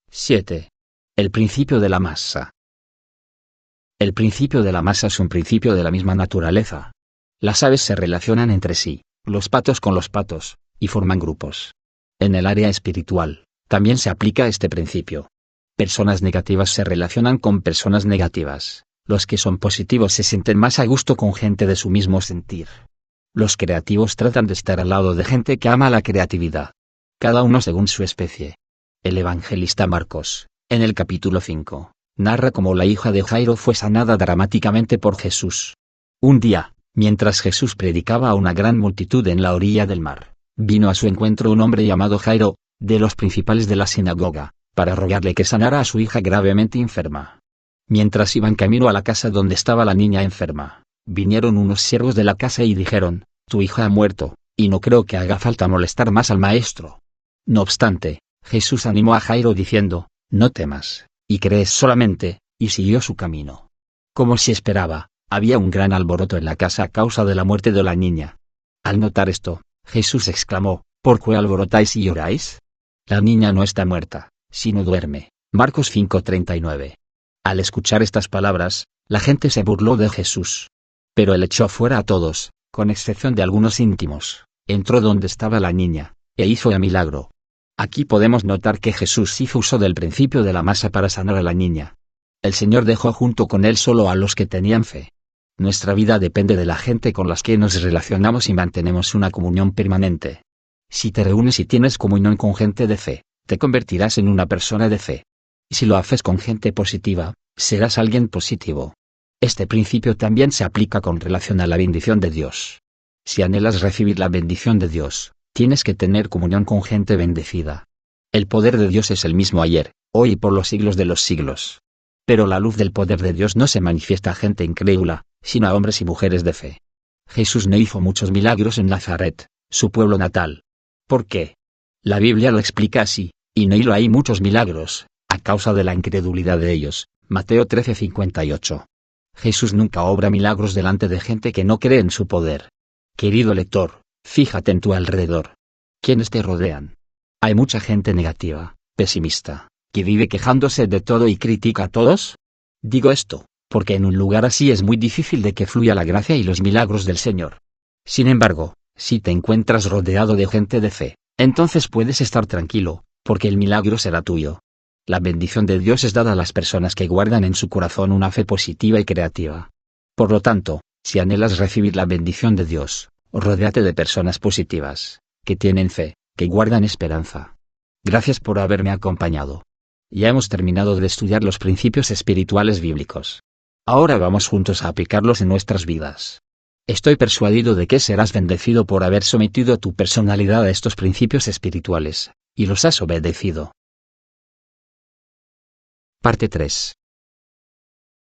7. El principio de la masa. El principio de la masa es un principio de la misma naturaleza. Las aves se relacionan entre sí, los patos con los patos, y forman grupos. En el área espiritual, también se aplica este principio. Personas negativas se relacionan con personas negativas. Los que son positivos se sienten más a gusto con gente de su mismo sentir. Los creativos tratan de estar al lado de gente que ama la creatividad. Cada uno según su especie. El evangelista Marcos, en el capítulo 5, narra cómo la hija de Jairo fue sanada dramáticamente por Jesús. Un día, mientras Jesús predicaba a una gran multitud en la orilla del mar, vino a su encuentro un hombre llamado Jairo, de los principales de la sinagoga, para rogarle que sanara a su hija gravemente enferma. Mientras iban camino a la casa donde estaba la niña enferma, vinieron unos siervos de la casa y dijeron: «Tu hija ha muerto, y no creo que haga falta molestar más al maestro». No obstante, Jesús animó a Jairo diciendo: «No temas, y crees solamente», y siguió su camino. Como si esperaba, había un gran alboroto en la casa a causa de la muerte de la niña. Al notar esto, Jesús exclamó: «¿Por qué alborotáis y lloráis? La niña no está muerta, sino duerme». Marcos 5:39. Al escuchar estas palabras, la gente se burló de Jesús. Pero él echó fuera a todos, con excepción de algunos íntimos, entró donde estaba la niña, e hizo el milagro. Aquí podemos notar que Jesús hizo uso del principio de la masa para sanar a la niña. El Señor dejó junto con él solo a los que tenían fe. Nuestra vida depende de la gente con las que nos relacionamos y mantenemos una comunión permanente. Si te reúnes y tienes comunión con gente de fe, te convertirás en una persona de fe. Y si lo haces con gente positiva, serás alguien positivo. Este principio también se aplica con relación a la bendición de Dios. Si anhelas recibir la bendición de Dios, tienes que tener comunión con gente bendecida. El poder de Dios es el mismo ayer, hoy y por los siglos de los siglos. Pero la luz del poder de Dios no se manifiesta a gente incrédula, sino a hombres y mujeres de fe. Jesús no hizo muchos milagros en Nazaret, su pueblo natal. ¿Por qué? La Biblia lo explica así: «Y no hay muchos milagros, a causa de la incredulidad de ellos». Mateo 13:58. Jesús nunca obra milagros delante de gente que no cree en su poder. Querido lector, fíjate en tu alrededor. ¿Quiénes te rodean? Hay mucha gente negativa, pesimista, que vive quejándose de todo y critica a todos. Digo esto, porque en un lugar así es muy difícil de que fluya la gracia y los milagros del Señor. Sin embargo, si te encuentras rodeado de gente de fe, entonces puedes estar tranquilo, porque el milagro será tuyo. La bendición de Dios es dada a las personas que guardan en su corazón una fe positiva y creativa. Por lo tanto, si anhelas recibir la bendición de Dios, rodéate de personas positivas, que tienen fe, que guardan esperanza. Gracias por haberme acompañado. Ya hemos terminado de estudiar los principios espirituales bíblicos. Ahora vamos juntos a aplicarlos en nuestras vidas. Estoy persuadido de que serás bendecido por haber sometido tu personalidad a estos principios espirituales, y los has obedecido. Parte 3.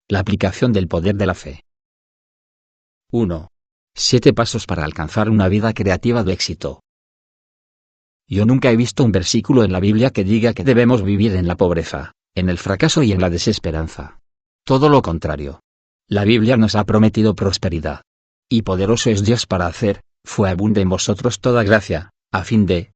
La aplicación del poder de la fe. 1. 7 pasos para alcanzar una vida creativa de éxito. Yo nunca he visto un versículo en la Biblia que diga que debemos vivir en la pobreza, en el fracaso y en la desesperanza. Todo lo contrario. La Biblia nos ha prometido prosperidad. Y poderoso es Dios para hacer, fue abunda en vosotros toda gracia, a fin de,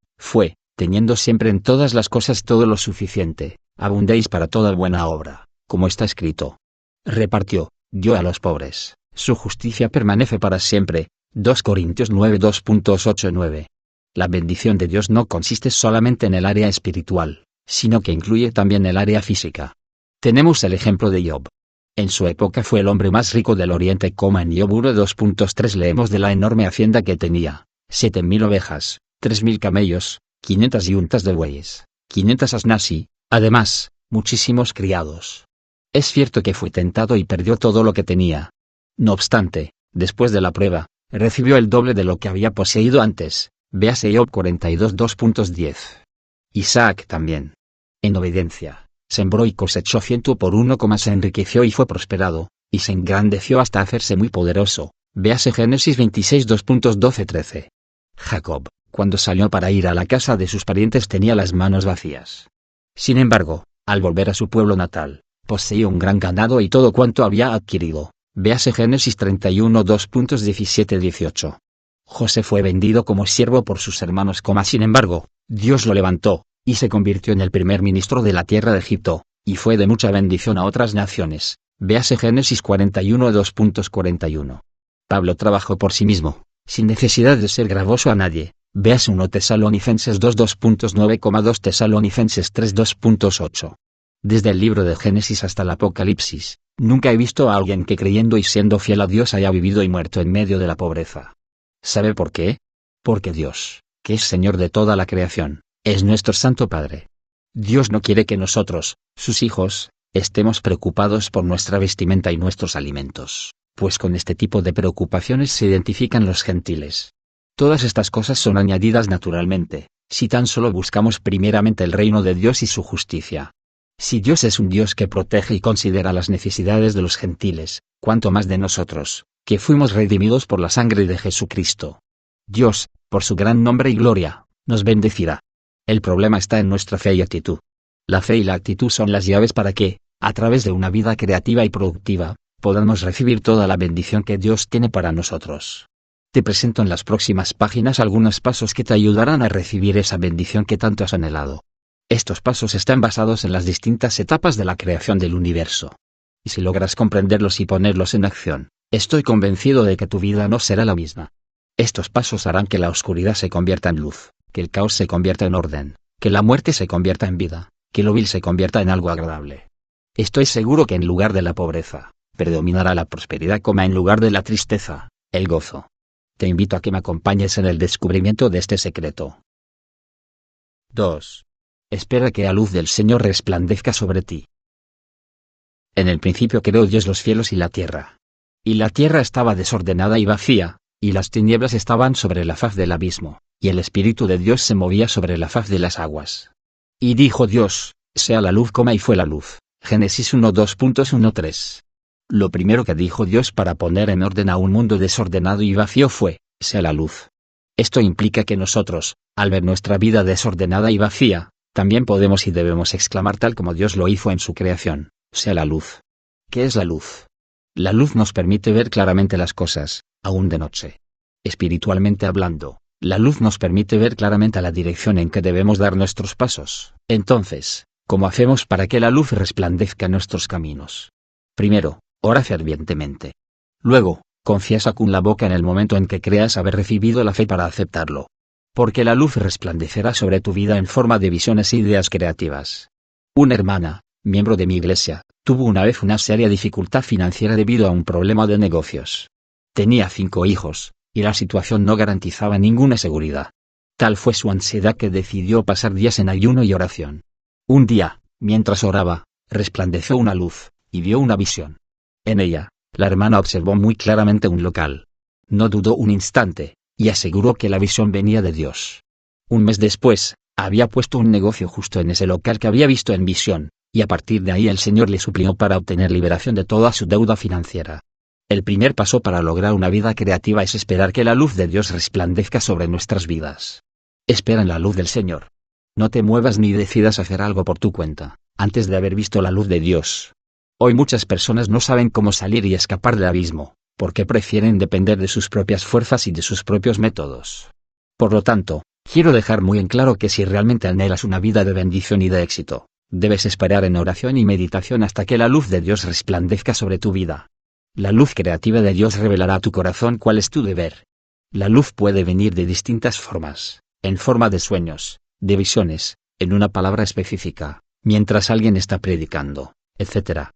teniendo siempre en todas las cosas todo lo suficiente, abundéis para toda buena obra, como está escrito. Repartió, dio a los pobres, su justicia permanece para siempre. 2 Corintios 9 2.8-9. La bendición de Dios no consiste solamente en el área espiritual, sino que incluye también el área física. Tenemos el ejemplo de Job. En su época fue el hombre más rico del Oriente. En Job 1:2.3 leemos de la enorme hacienda que tenía: 7.000 ovejas, 3.000 camellos, 500 yuntas de bueyes, 500 asnas y, además, muchísimos criados. Es cierto que fue tentado y perdió todo lo que tenía. No obstante, después de la prueba, recibió el doble de lo que había poseído antes. Véase Job 42 2.10. Isaac también. En obediencia, sembró y cosechó 100 por 1, se enriqueció y fue prosperado, y se engrandeció hasta hacerse muy poderoso. Véase Génesis 26 2.12-13. Jacob, cuando salió para ir a la casa de sus parientes, tenía las manos vacías. Sin embargo, al volver a su pueblo natal, poseía un gran ganado y todo cuanto había adquirido. Véase Génesis 31 2.17-18. José fue vendido como siervo por sus hermanos, sin embargo, Dios lo levantó, y se convirtió en el primer ministro de la tierra de Egipto, y fue de mucha bendición a otras naciones. Véase Génesis 41 2.41. Pablo trabajó por sí mismo, sin necesidad de ser gravoso a nadie. Véase 1 Tesalonicenses 2 2.9,2 Tesalonicenses 3 2.8. Desde el libro de Génesis hasta el Apocalipsis, nunca he visto a alguien que creyendo y siendo fiel a Dios haya vivido y muerto en medio de la pobreza. ¿Sabe por qué? Porque Dios, que es Señor de toda la creación, es nuestro Santo Padre. Dios no quiere que nosotros, sus hijos, estemos preocupados por nuestra vestimenta y nuestros alimentos, pues con este tipo de preocupaciones se identifican los gentiles. Todas estas cosas son añadidas naturalmente, si tan solo buscamos primeramente el reino de Dios y su justicia. Si Dios es un Dios que protege y considera las necesidades de los gentiles, cuánto más de nosotros, que fuimos redimidos por la sangre de Jesucristo. Dios, por su gran nombre y gloria, nos bendecirá. El problema está en nuestra fe y actitud. La fe y la actitud son las llaves para que, a través de una vida creativa y productiva, podamos recibir toda la bendición que Dios tiene para nosotros. Te presento en las próximas páginas algunos pasos que te ayudarán a recibir esa bendición que tanto has anhelado. Estos pasos están basados en las distintas etapas de la creación del universo. Y si logras comprenderlos y ponerlos en acción, estoy convencido de que tu vida no será la misma. Estos pasos harán que la oscuridad se convierta en luz, que el caos se convierta en orden, que la muerte se convierta en vida, que lo vil se convierta en algo agradable. Estoy seguro que en lugar de la pobreza, predominará la prosperidad, en lugar de la tristeza, el gozo. Te invito a que me acompañes en el descubrimiento de este secreto. 2. Espera que la luz del Señor resplandezca sobre ti. En el principio creó Dios los cielos y la tierra. Y la tierra estaba desordenada y vacía, y las tinieblas estaban sobre la faz del abismo, y el Espíritu de Dios se movía sobre la faz de las aguas. Y dijo Dios, sea la luz, y fue la luz. Génesis 1:2.1-3. Lo primero que dijo Dios para poner en orden a un mundo desordenado y vacío fue, sea la luz. Esto implica que nosotros, al ver nuestra vida desordenada y vacía, también podemos y debemos exclamar tal como Dios lo hizo en su creación, sea la luz. ¿Qué es la luz? La luz nos permite ver claramente las cosas, aún de noche. Espiritualmente hablando, la luz nos permite ver claramente la dirección en que debemos dar nuestros pasos. Entonces, ¿cómo hacemos para que la luz resplandezca en nuestros caminos? Primero, ora fervientemente. Luego, confiesa con la boca en el momento en que creas haber recibido la fe para aceptarlo. Porque la luz resplandecerá sobre tu vida en forma de visiones e ideas creativas. Una hermana, miembro de mi iglesia, tuvo una vez una seria dificultad financiera debido a un problema de negocios. Tenía 5 hijos, y la situación no garantizaba ninguna seguridad. Tal fue su ansiedad que decidió pasar días en ayuno y oración. Un día, mientras oraba, resplandeció una luz, y vio una visión. En ella, la hermana observó muy claramente un local. No dudó un instante, y aseguró que la visión venía de Dios. Un mes después, había puesto un negocio justo en ese local que había visto en visión, y a partir de ahí el Señor le suplió para obtener liberación de toda su deuda financiera. El primer paso para lograr una vida creativa es esperar que la luz de Dios resplandezca sobre nuestras vidas. Espera en la luz del Señor. No te muevas ni decidas hacer algo por tu cuenta, antes de haber visto la luz de Dios. Hoy muchas personas no saben cómo salir y escapar del abismo, porque prefieren depender de sus propias fuerzas y de sus propios métodos. Por lo tanto, Quiero dejar muy en claro que si realmente anhelas una vida de bendición y de éxito, debes esperar en oración y meditación hasta que la luz de Dios resplandezca sobre tu vida. La luz creativa de Dios revelará a tu corazón cuál es tu deber. La luz puede venir de distintas formas, en forma de sueños, de visiones, en una palabra específica, mientras alguien está predicando, etc.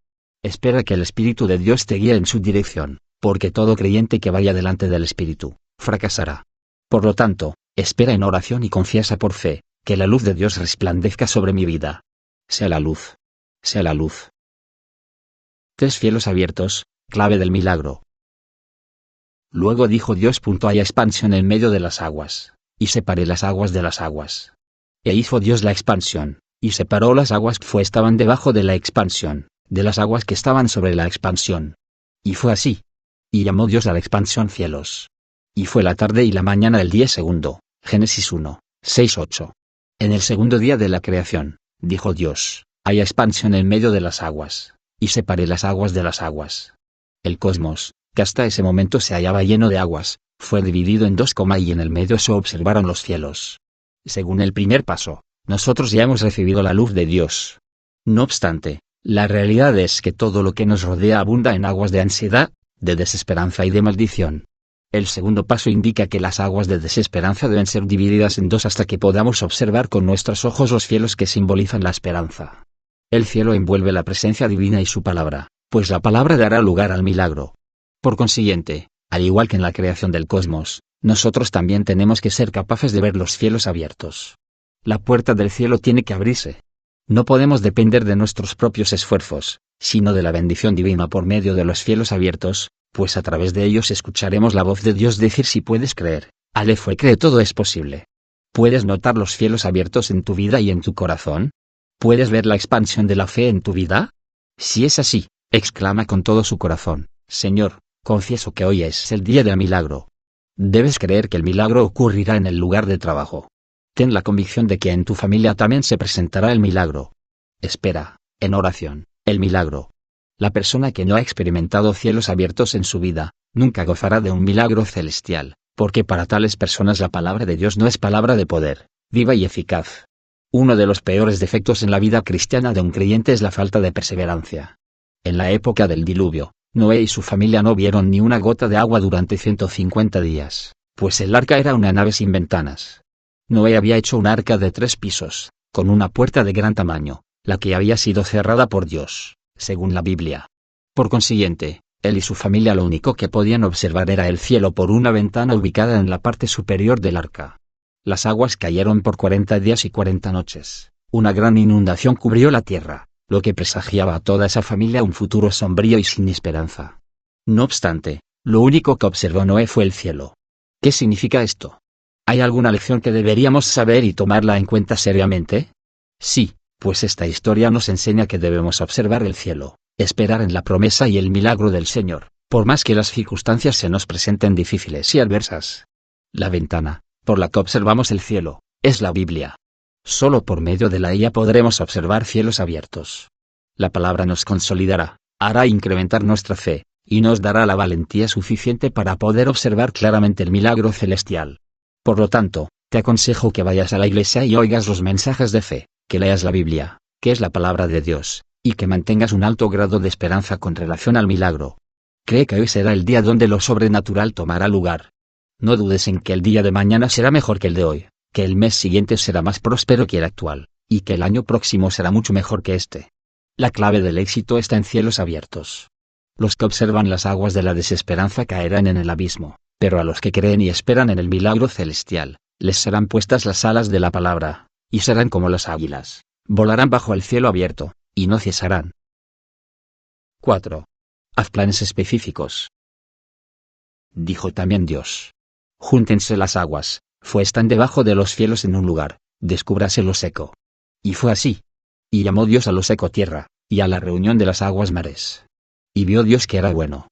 Espera que el Espíritu de Dios te guíe en su dirección, porque todo creyente que vaya delante del Espíritu, fracasará. Por lo tanto, espera en oración y confiesa por fe, que la luz de Dios resplandezca sobre mi vida. Sea la luz. Sea la luz. 3 cielos abiertos, clave del milagro. Luego dijo Dios: haya expansión en medio de las aguas, y separé las aguas de las aguas. E hizo Dios la expansión, y separó las aguas que estaban debajo de la expansión, de las aguas que estaban sobre la expansión. Y fue así. Y llamó Dios a la expansión cielos. Y fue la tarde y la mañana del día segundo. Génesis 1, 6-8. En el segundo día de la creación, dijo Dios: haya expansión en medio de las aguas, y separé las aguas de las aguas. El cosmos, que hasta ese momento se hallaba lleno de aguas, fue dividido en dos, y en el medio se observaron los cielos. Según el primer paso, nosotros ya hemos recibido la luz de Dios. No obstante, la realidad es que todo lo que nos rodea abunda en aguas de ansiedad, de desesperanza y de maldición. El segundo paso indica que las aguas de desesperanza deben ser divididas en dos hasta que podamos observar con nuestros ojos los cielos que simbolizan la esperanza. El cielo envuelve la presencia divina y su palabra, pues la palabra dará lugar al milagro. Por consiguiente, al igual que en la creación del cosmos, nosotros también tenemos que ser capaces de ver los cielos abiertos. La puerta del cielo tiene que abrirse. No podemos depender de nuestros propios esfuerzos, sino de la bendición divina por medio de los cielos abiertos, pues a través de ellos escucharemos la voz de Dios decir: si puedes creer, cree, todo es posible. ¿Puedes notar los cielos abiertos en tu vida y en tu corazón? ¿Puedes ver la expansión de la fe en tu vida? Si es así, exclama con todo su corazón: Señor, confieso que hoy es el día del milagro. Debes creer que el milagro ocurrirá en el lugar de trabajo. Ten la convicción de que en tu familia también se presentará el milagro. Espera, en oración, el milagro. La persona que no ha experimentado cielos abiertos en su vida, nunca gozará de un milagro celestial, porque para tales personas la palabra de Dios no es palabra de poder, viva y eficaz. Uno de los peores defectos en la vida cristiana de un creyente es la falta de perseverancia. En la época del diluvio, Noé y su familia no vieron ni una gota de agua durante 150 días, pues el arca era una nave sin ventanas. Noé había hecho un arca de 3 pisos, con una puerta de gran tamaño, la que había sido cerrada por Dios, según la Biblia. Por consiguiente, él y su familia lo único que podían observar era el cielo por una ventana ubicada en la parte superior del arca. Las aguas cayeron por 40 días y 40 noches. Una gran inundación cubrió la tierra, lo que presagiaba a toda esa familia un futuro sombrío y sin esperanza. No obstante, lo único que observó Noé fue el cielo. ¿Qué significa esto? ¿Hay alguna lección que deberíamos saber y tomarla en cuenta seriamente? Sí, pues esta historia nos enseña que debemos observar el cielo, esperar en la promesa y el milagro del Señor, por más que las circunstancias se nos presenten difíciles y adversas. La ventana, por la que observamos el cielo, es la Biblia. Solo por medio de ella podremos observar cielos abiertos. La palabra nos consolidará, hará incrementar nuestra fe, y nos dará la valentía suficiente para poder observar claramente el milagro celestial. Por lo tanto, te aconsejo que vayas a la iglesia y oigas los mensajes de fe, que leas la Biblia, que es la palabra de Dios, y que mantengas un alto grado de esperanza con relación al milagro. Cree que hoy será el día donde lo sobrenatural tomará lugar. No dudes en que el día de mañana será mejor que el de hoy, que el mes siguiente será más próspero que el actual, y que el año próximo será mucho mejor que este. La clave del éxito está en cielos abiertos. Los que observan las aguas de la desesperanza caerán en el abismo, pero a los que creen y esperan en el milagro celestial, les serán puestas las alas de la palabra, y serán como las águilas, volarán bajo el cielo abierto, y no cesarán. 4. Haz planes específicos. Dijo también Dios: júntense las aguas, están debajo de los cielos en un lugar, descúbrase lo seco. Y fue así. Y llamó Dios a lo seco tierra, y a la reunión de las aguas mares. Y vio Dios que era bueno.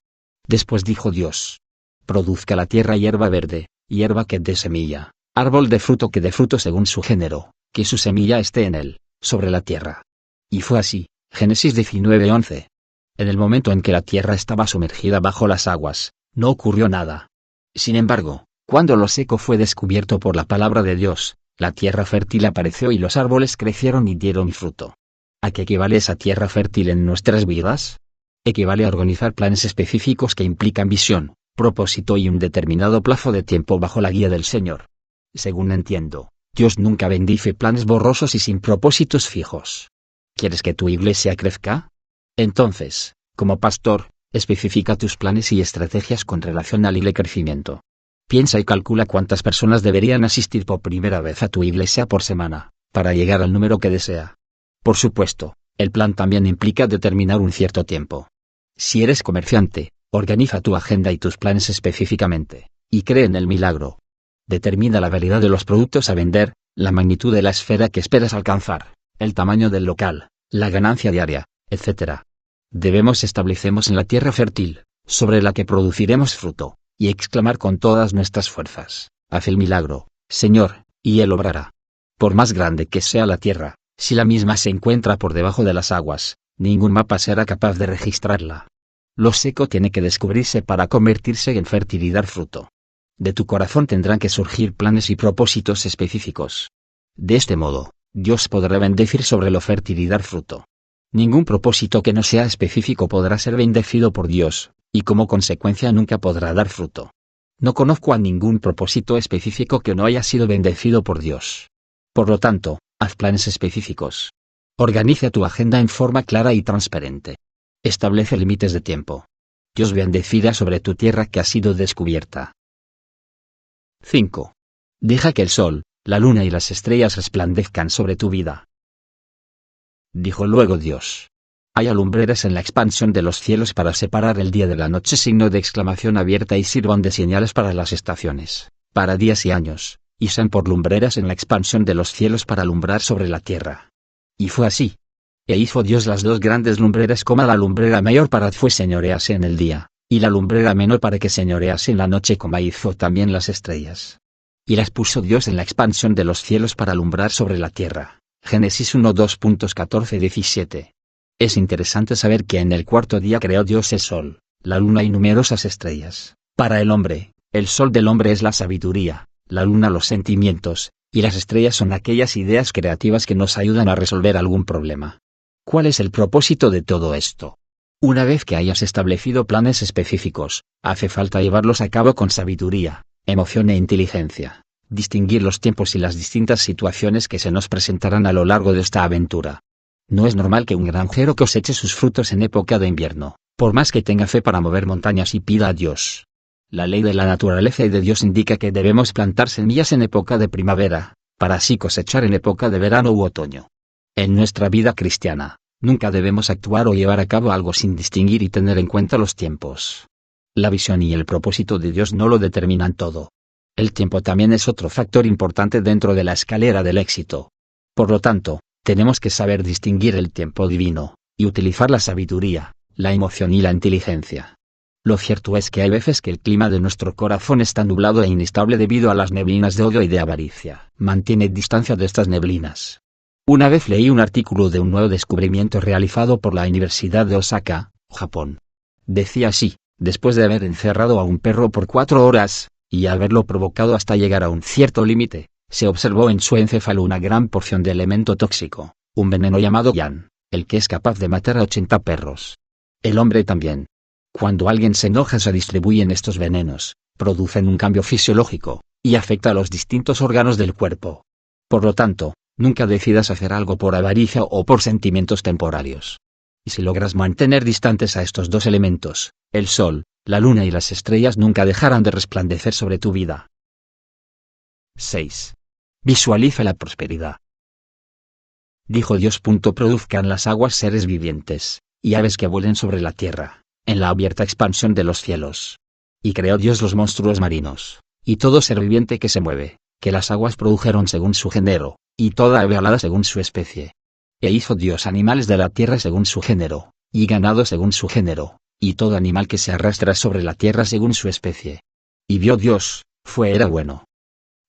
Después dijo Dios: produzca la tierra hierba verde, hierba que dé semilla, árbol de fruto que dé fruto según su género, que su semilla esté en él, sobre la tierra. Y fue así. Génesis 19:11. En el momento en que la tierra estaba sumergida bajo las aguas, no ocurrió nada. Sin embargo, Cuando lo seco fue descubierto por la palabra de Dios, la tierra fértil apareció y los árboles crecieron y dieron fruto. ¿A qué equivale esa tierra fértil en nuestras vidas? Equivale a organizar planes específicos que implican visión, propósito y un determinado plazo de tiempo bajo la guía del Señor. Según entiendo, Dios nunca bendice planes borrosos y sin propósitos fijos. ¿Quieres que tu iglesia crezca? Entonces, como pastor, especifica tus planes y estrategias con relación al crecimiento. Piensa y calcula cuántas personas deberían asistir por primera vez a tu iglesia por semana, para llegar al número que desea. Por supuesto, el plan también implica determinar un cierto tiempo. Si eres comerciante, organiza tu agenda y tus planes específicamente, y cree en el milagro. Determina la variedad de los productos a vender, la magnitud de la esfera que esperas alcanzar, el tamaño del local, la ganancia diaria, etc. Debemos establecemos en la tierra fértil, sobre la que produciremos fruto, y exclamar con todas nuestras fuerzas: haz el milagro, Señor, y Él obrará. Por más grande que sea la tierra, si la misma se encuentra por debajo de las aguas, ningún mapa será capaz de registrarla. Lo seco tiene que descubrirse para convertirse en fértil y dar fruto. De tu corazón tendrán que surgir planes y propósitos específicos. De este modo, Dios podrá bendecir sobre lo fértil y dar fruto. Ningún propósito que no sea específico podrá ser bendecido por Dios, y como consecuencia nunca podrá dar fruto. No conozco a ningún propósito específico que no haya sido bendecido por Dios. Por lo tanto, haz planes específicos. Organiza tu agenda en forma clara y transparente. Establece límites de tiempo. Dios bendecirá sobre tu tierra que ha sido descubierta. 5. Deja que el sol, la luna y las estrellas resplandezcan sobre tu vida. Dijo luego Dios: hay alumbreras en la expansión de los cielos para separar el día de la noche, signo de exclamación abierta, y sirvan de señales para las estaciones, para días y años, y sean por lumbreras en la expansión de los cielos para alumbrar sobre la tierra. Y fue así. E hizo Dios las dos grandes lumbreras, la lumbrera mayor para que señorease en el día, y la lumbrera menor para que señorease en la noche, hizo también las estrellas. Y las puso Dios en la expansión de los cielos para alumbrar sobre la tierra. Génesis 1:2.14-17. Es interesante saber que en el cuarto día creó Dios el sol, la luna y numerosas estrellas. Para el hombre, el sol del hombre es la sabiduría, la luna los sentimientos, y las estrellas son aquellas ideas creativas que nos ayudan a resolver algún problema. ¿Cuál es el propósito de todo esto? Una vez que hayas establecido planes específicos, hace falta llevarlos a cabo con sabiduría, emoción e inteligencia. Distinguir los tiempos y las distintas situaciones que se nos presentarán a lo largo de esta aventura. No es normal que un granjero coseche sus frutos en época de invierno, por más que tenga fe para mover montañas y pida a Dios. La ley de la naturaleza y de Dios indica que debemos plantar semillas en época de primavera, para así cosechar en época de verano u otoño. En nuestra vida cristiana, nunca debemos actuar o llevar a cabo algo sin distinguir y tener en cuenta los tiempos. La visión y el propósito de Dios no lo determinan todo. El tiempo también es otro factor importante dentro de la escalera del éxito. Por lo tanto, tenemos que saber distinguir el tiempo divino, y utilizar la sabiduría, la emoción y la inteligencia. Lo cierto es que hay veces que el clima de nuestro corazón está nublado e inestable debido a las neblinas de odio y de avaricia. Mantiene distancia de estas neblinas. Una vez leí un artículo de un nuevo descubrimiento realizado por la Universidad de Osaka, Japón. Decía así: después de haber encerrado a un perro por 4 horas, y haberlo provocado hasta llegar a un cierto límite, se observó en su encéfalo una gran porción de elemento tóxico, un veneno llamado yan, el que es capaz de matar a 80 perros. El hombre también. Cuando alguien se enoja se distribuyen estos venenos, producen un cambio fisiológico, y afecta a los distintos órganos del cuerpo. Por lo tanto, nunca decidas hacer algo por avaricia o por sentimientos temporarios. Y si logras mantener distantes a estos dos elementos, el sol, la luna y las estrellas nunca dejarán de resplandecer sobre tu vida. 6. Visualiza la prosperidad. Dijo Dios: produzcan las aguas seres vivientes, y aves que vuelen sobre la tierra, en la abierta expansión de los cielos. Y creó Dios los monstruos marinos, y todo ser viviente que se mueve, que las aguas produjeron según su género, y toda ave alada según su especie. E hizo Dios animales de la tierra según su género, y ganado según su género, y todo animal que se arrastra sobre la tierra según su especie. Y vio Dios, era bueno.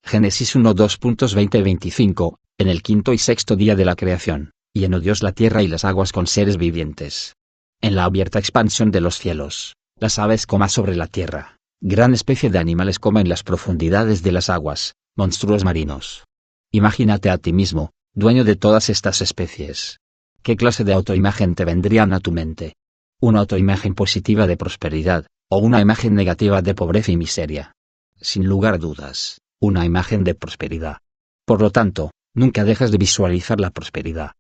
Génesis 1:2.20-25, en el quinto y sexto día de la creación, llenó Dios la tierra y las aguas con seres vivientes. En la abierta expansión de los cielos, las aves sobre la tierra, Gran especie de animales como en las profundidades de las aguas, monstruos marinos. Imagínate a ti mismo, dueño de todas estas especies. ¿Qué clase de autoimagen te vendrían a tu mente? ¿Una autoimagen positiva de prosperidad, o una imagen negativa de pobreza y miseria? Sin lugar a dudas, una imagen de prosperidad. Por lo tanto, nunca dejas de visualizar la prosperidad.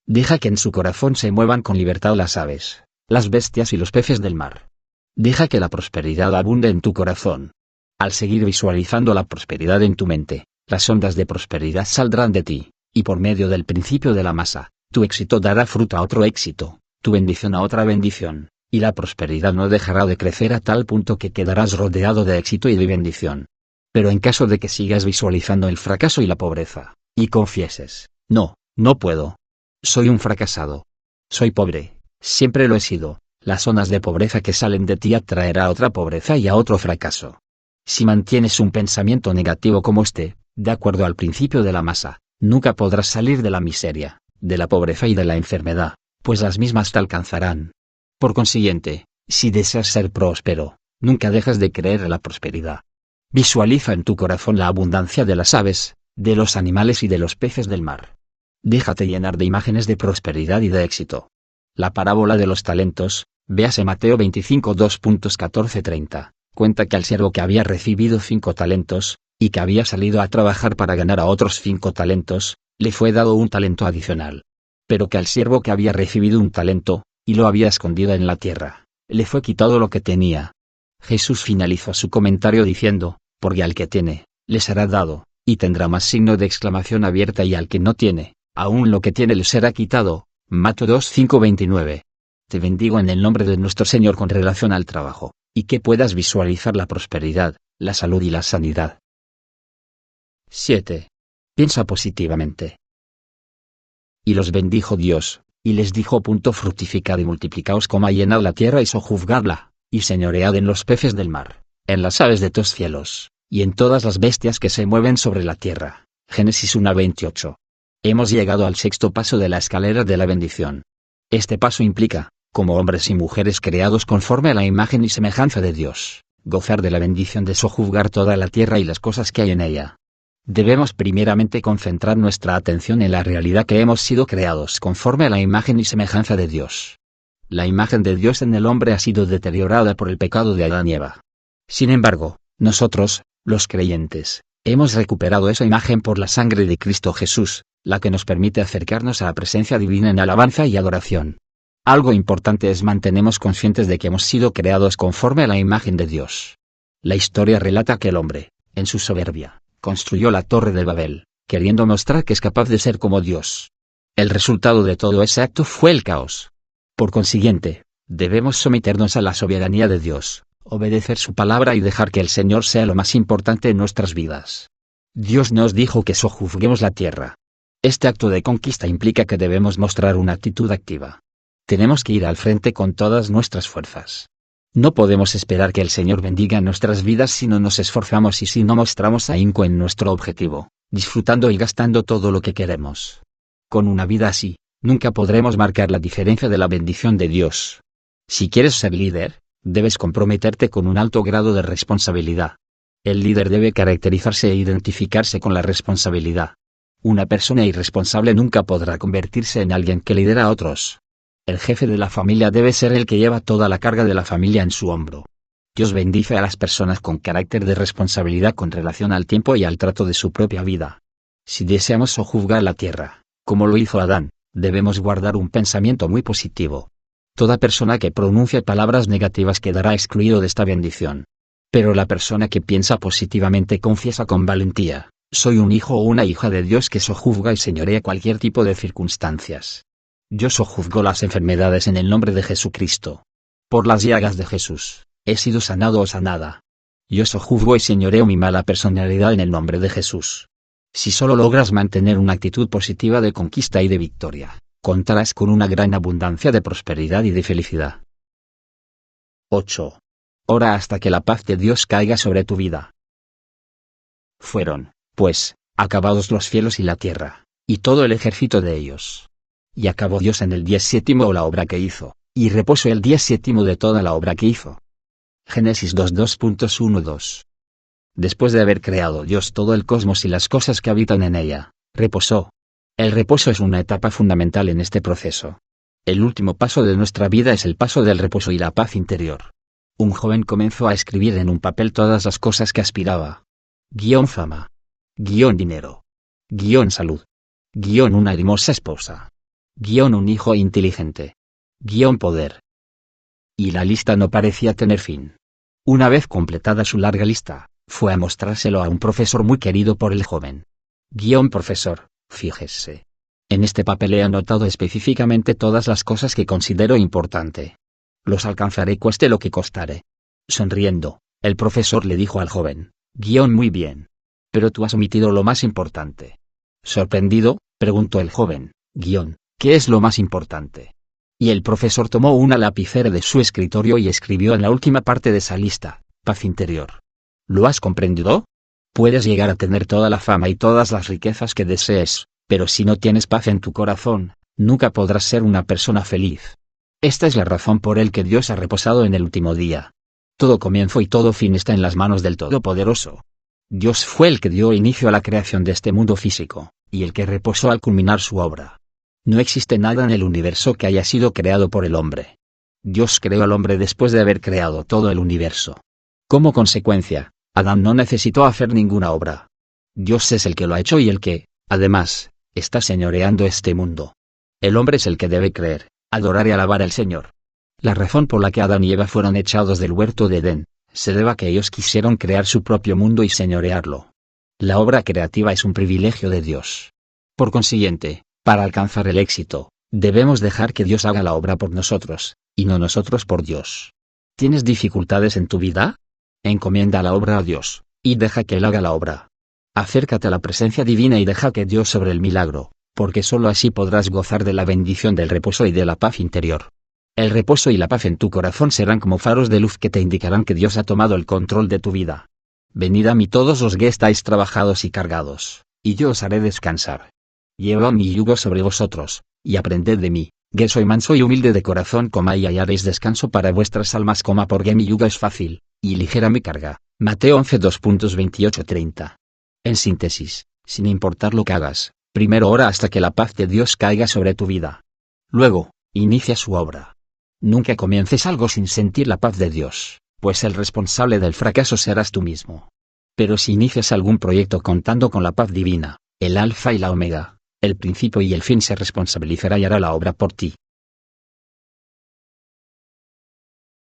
Deja que en su corazón se muevan con libertad las aves, las bestias y los peces del mar. Deja que la prosperidad abunde en tu corazón. Al seguir visualizando la prosperidad en tu mente, las ondas de prosperidad saldrán de ti, y por medio del principio de la masa, tu éxito dará fruto a otro éxito, tu bendición a otra bendición, y la prosperidad no dejará de crecer a tal punto que quedarás rodeado de éxito y de bendición. Pero en caso de que sigas visualizando el fracaso y la pobreza, y confieses, no puedo. Soy un fracasado. Soy pobre, siempre lo he sido. Las ondas de pobreza que salen de ti atraerá a otra pobreza y a otro fracaso. Si mantienes un pensamiento negativo como este, de acuerdo al principio de la masa, nunca podrás salir de la miseria, de la pobreza y de la enfermedad, pues las mismas te alcanzarán. Por consiguiente, si deseas ser próspero, nunca dejes de creer en la prosperidad. Visualiza en tu corazón la abundancia de las aves, de los animales y de los peces del mar. Déjate llenar de imágenes de prosperidad y de éxito. La parábola de los talentos, véase Mateo 25 2.14-30, cuenta que al siervo que había recibido 5 talentos, y que había salido a trabajar para ganar a otros 5 talentos, le fue dado un talento adicional. Pero que al siervo que había recibido un talento, y lo había escondido en la tierra, le fue quitado lo que tenía. Jesús finalizó su comentario diciendo, porque al que tiene, le será dado, y tendrá más signo de exclamación abierta, y al que no tiene, aún lo que tiene le será quitado. Mateo 2:5-29. Te bendigo en el nombre de nuestro Señor con relación al trabajo, y que puedas visualizar la prosperidad, la salud y la sanidad. 7. Piensa positivamente. Y los bendijo Dios, y les dijo: fructificad y multiplicaos, llenad la tierra y sojuzgadla, y señoread en los peces del mar, en las aves de tus cielos, y en todas las bestias que se mueven sobre la tierra. Génesis 1:28. Hemos llegado al 6.º paso de la escalera de la bendición. Este paso implica, como hombres y mujeres creados conforme a la imagen y semejanza de Dios, gozar de la bendición de sojuzgar toda la tierra y las cosas que hay en ella. Debemos primeramente concentrar nuestra atención en la realidad que hemos sido creados conforme a la imagen y semejanza de Dios. La imagen de Dios en el hombre ha sido deteriorada por el pecado de Adán y Eva. Sin embargo, nosotros, los creyentes, hemos recuperado esa imagen por la sangre de Cristo Jesús, la que nos permite acercarnos a la presencia divina en alabanza y adoración. Algo importante es mantenernos conscientes de que hemos sido creados conforme a la imagen de Dios. La historia relata que el hombre, en su soberbia, construyó la Torre de Babel, queriendo mostrar que es capaz de ser como Dios. El resultado de todo ese acto fue el caos. Por consiguiente, debemos someternos a la soberanía de Dios, obedecer su palabra y dejar que el Señor sea lo más importante en nuestras vidas. Dios nos dijo que sojuzguemos la tierra. Este acto de conquista implica que debemos mostrar una actitud activa. Tenemos que ir al frente con todas nuestras fuerzas. No podemos esperar que el Señor bendiga nuestras vidas si no nos esforzamos y si no mostramos ahínco en nuestro objetivo, disfrutando y gastando todo lo que queremos. Con una vida así, nunca podremos marcar la diferencia de la bendición de Dios. Si quieres ser líder, debes comprometerte con un alto grado de responsabilidad. El líder debe caracterizarse e identificarse con la responsabilidad. Una persona irresponsable nunca podrá convertirse en alguien que lidera a otros. El jefe de la familia debe ser el que lleva toda la carga de la familia en su hombro. Dios bendice a las personas con carácter de responsabilidad con relación al tiempo y al trato de su propia vida. Si deseamos sojuzgar la tierra, como lo hizo Adán, debemos guardar un pensamiento muy positivo. Toda persona que pronuncie palabras negativas quedará excluido de esta bendición. Pero la persona que piensa positivamente confiesa con valentía: soy un hijo o una hija de Dios que sojuzga y señorea cualquier tipo de circunstancias. Yo sojuzgo las enfermedades en el nombre de Jesucristo. Por las llagas de Jesús, he sido sanado o sanada. Yo sojuzgo y señoreo mi mala personalidad en el nombre de Jesús. Si solo logras mantener una actitud positiva de conquista y de victoria, contarás con una gran abundancia de prosperidad y de felicidad. 8. Ora hasta que la paz de Dios caiga sobre tu vida. Fueron, pues, acabados los cielos y la tierra, y todo el ejército de ellos. Y acabó Dios en el día 7 la obra que hizo, y reposó el día 7 de toda la obra que hizo. Génesis 2:2.12. Después de haber creado Dios todo el cosmos y las cosas que habitan en ella, reposó. El reposo es una etapa fundamental en este proceso. El último paso de nuestra vida es el paso del reposo y la paz interior. Un joven comenzó a escribir en un papel todas las cosas que aspiraba. Fama. Dinero. Salud. Una hermosa esposa. Un hijo inteligente. Poder. Y la lista no parecía tener fin. Una vez completada su larga lista, fue a mostrárselo a un profesor muy querido por el joven. Profesor, fíjese. En este papel he anotado específicamente todas las cosas que considero importante. Los alcanzaré cueste lo que costare. Sonriendo, el profesor le dijo al joven, muy bien. Pero tú has omitido lo más importante. Sorprendido, preguntó el joven, ¿qué es lo más importante? Y el profesor tomó una lapicera de su escritorio y escribió en la última parte de esa lista, paz interior. ¿Lo has comprendido? Puedes llegar a tener toda la fama y todas las riquezas que desees, pero si no tienes paz en tu corazón, nunca podrás ser una persona feliz. Esta es la razón por la que Dios ha reposado en el último día. Todo comienzo y todo fin está en las manos del Todopoderoso. Dios fue el que dio inicio a la creación de este mundo físico, y el que reposó al culminar su obra. No existe nada en el universo que haya sido creado por el hombre. Dios creó al hombre después de haber creado todo el universo. Como consecuencia, Adán no necesitó hacer ninguna obra. Dios es el que lo ha hecho y el que, además, está señoreando este mundo. El hombre es el que debe creer, adorar y alabar al Señor. La razón por la que Adán y Eva fueron echados del huerto de Edén, se debe a que ellos quisieron crear su propio mundo y señorearlo. La obra creativa es un privilegio de Dios. Por consiguiente, para alcanzar el éxito, debemos dejar que Dios haga la obra por nosotros, y no nosotros por Dios. ¿Tienes dificultades en tu vida? Encomienda la obra a Dios, y deja que Él haga la obra. Acércate a la presencia divina y deja que Dios sobre el milagro, porque sólo así podrás gozar de la bendición del reposo y de la paz interior. El reposo y la paz en tu corazón serán como faros de luz que te indicarán que Dios ha tomado el control de tu vida. Venid a mí todos los que estáis trabajados y cargados, y yo os haré descansar. Llevad mi yugo sobre vosotros, y aprended de mí, que soy manso y humilde de corazón, y hallaréis descanso para vuestras almas, porque mi yugo es fácil, y ligera mi carga. Mateo 11:2.28-30. En síntesis, sin importar lo que hagas, primero ora hasta que la paz de Dios caiga sobre tu vida. Luego, inicia su obra. Nunca comiences algo sin sentir la paz de Dios, pues el responsable del fracaso serás tú mismo. Pero si inicias algún proyecto contando con la paz divina, el alfa y la omega, el principio y el fin, se responsabilizará y hará la obra por ti.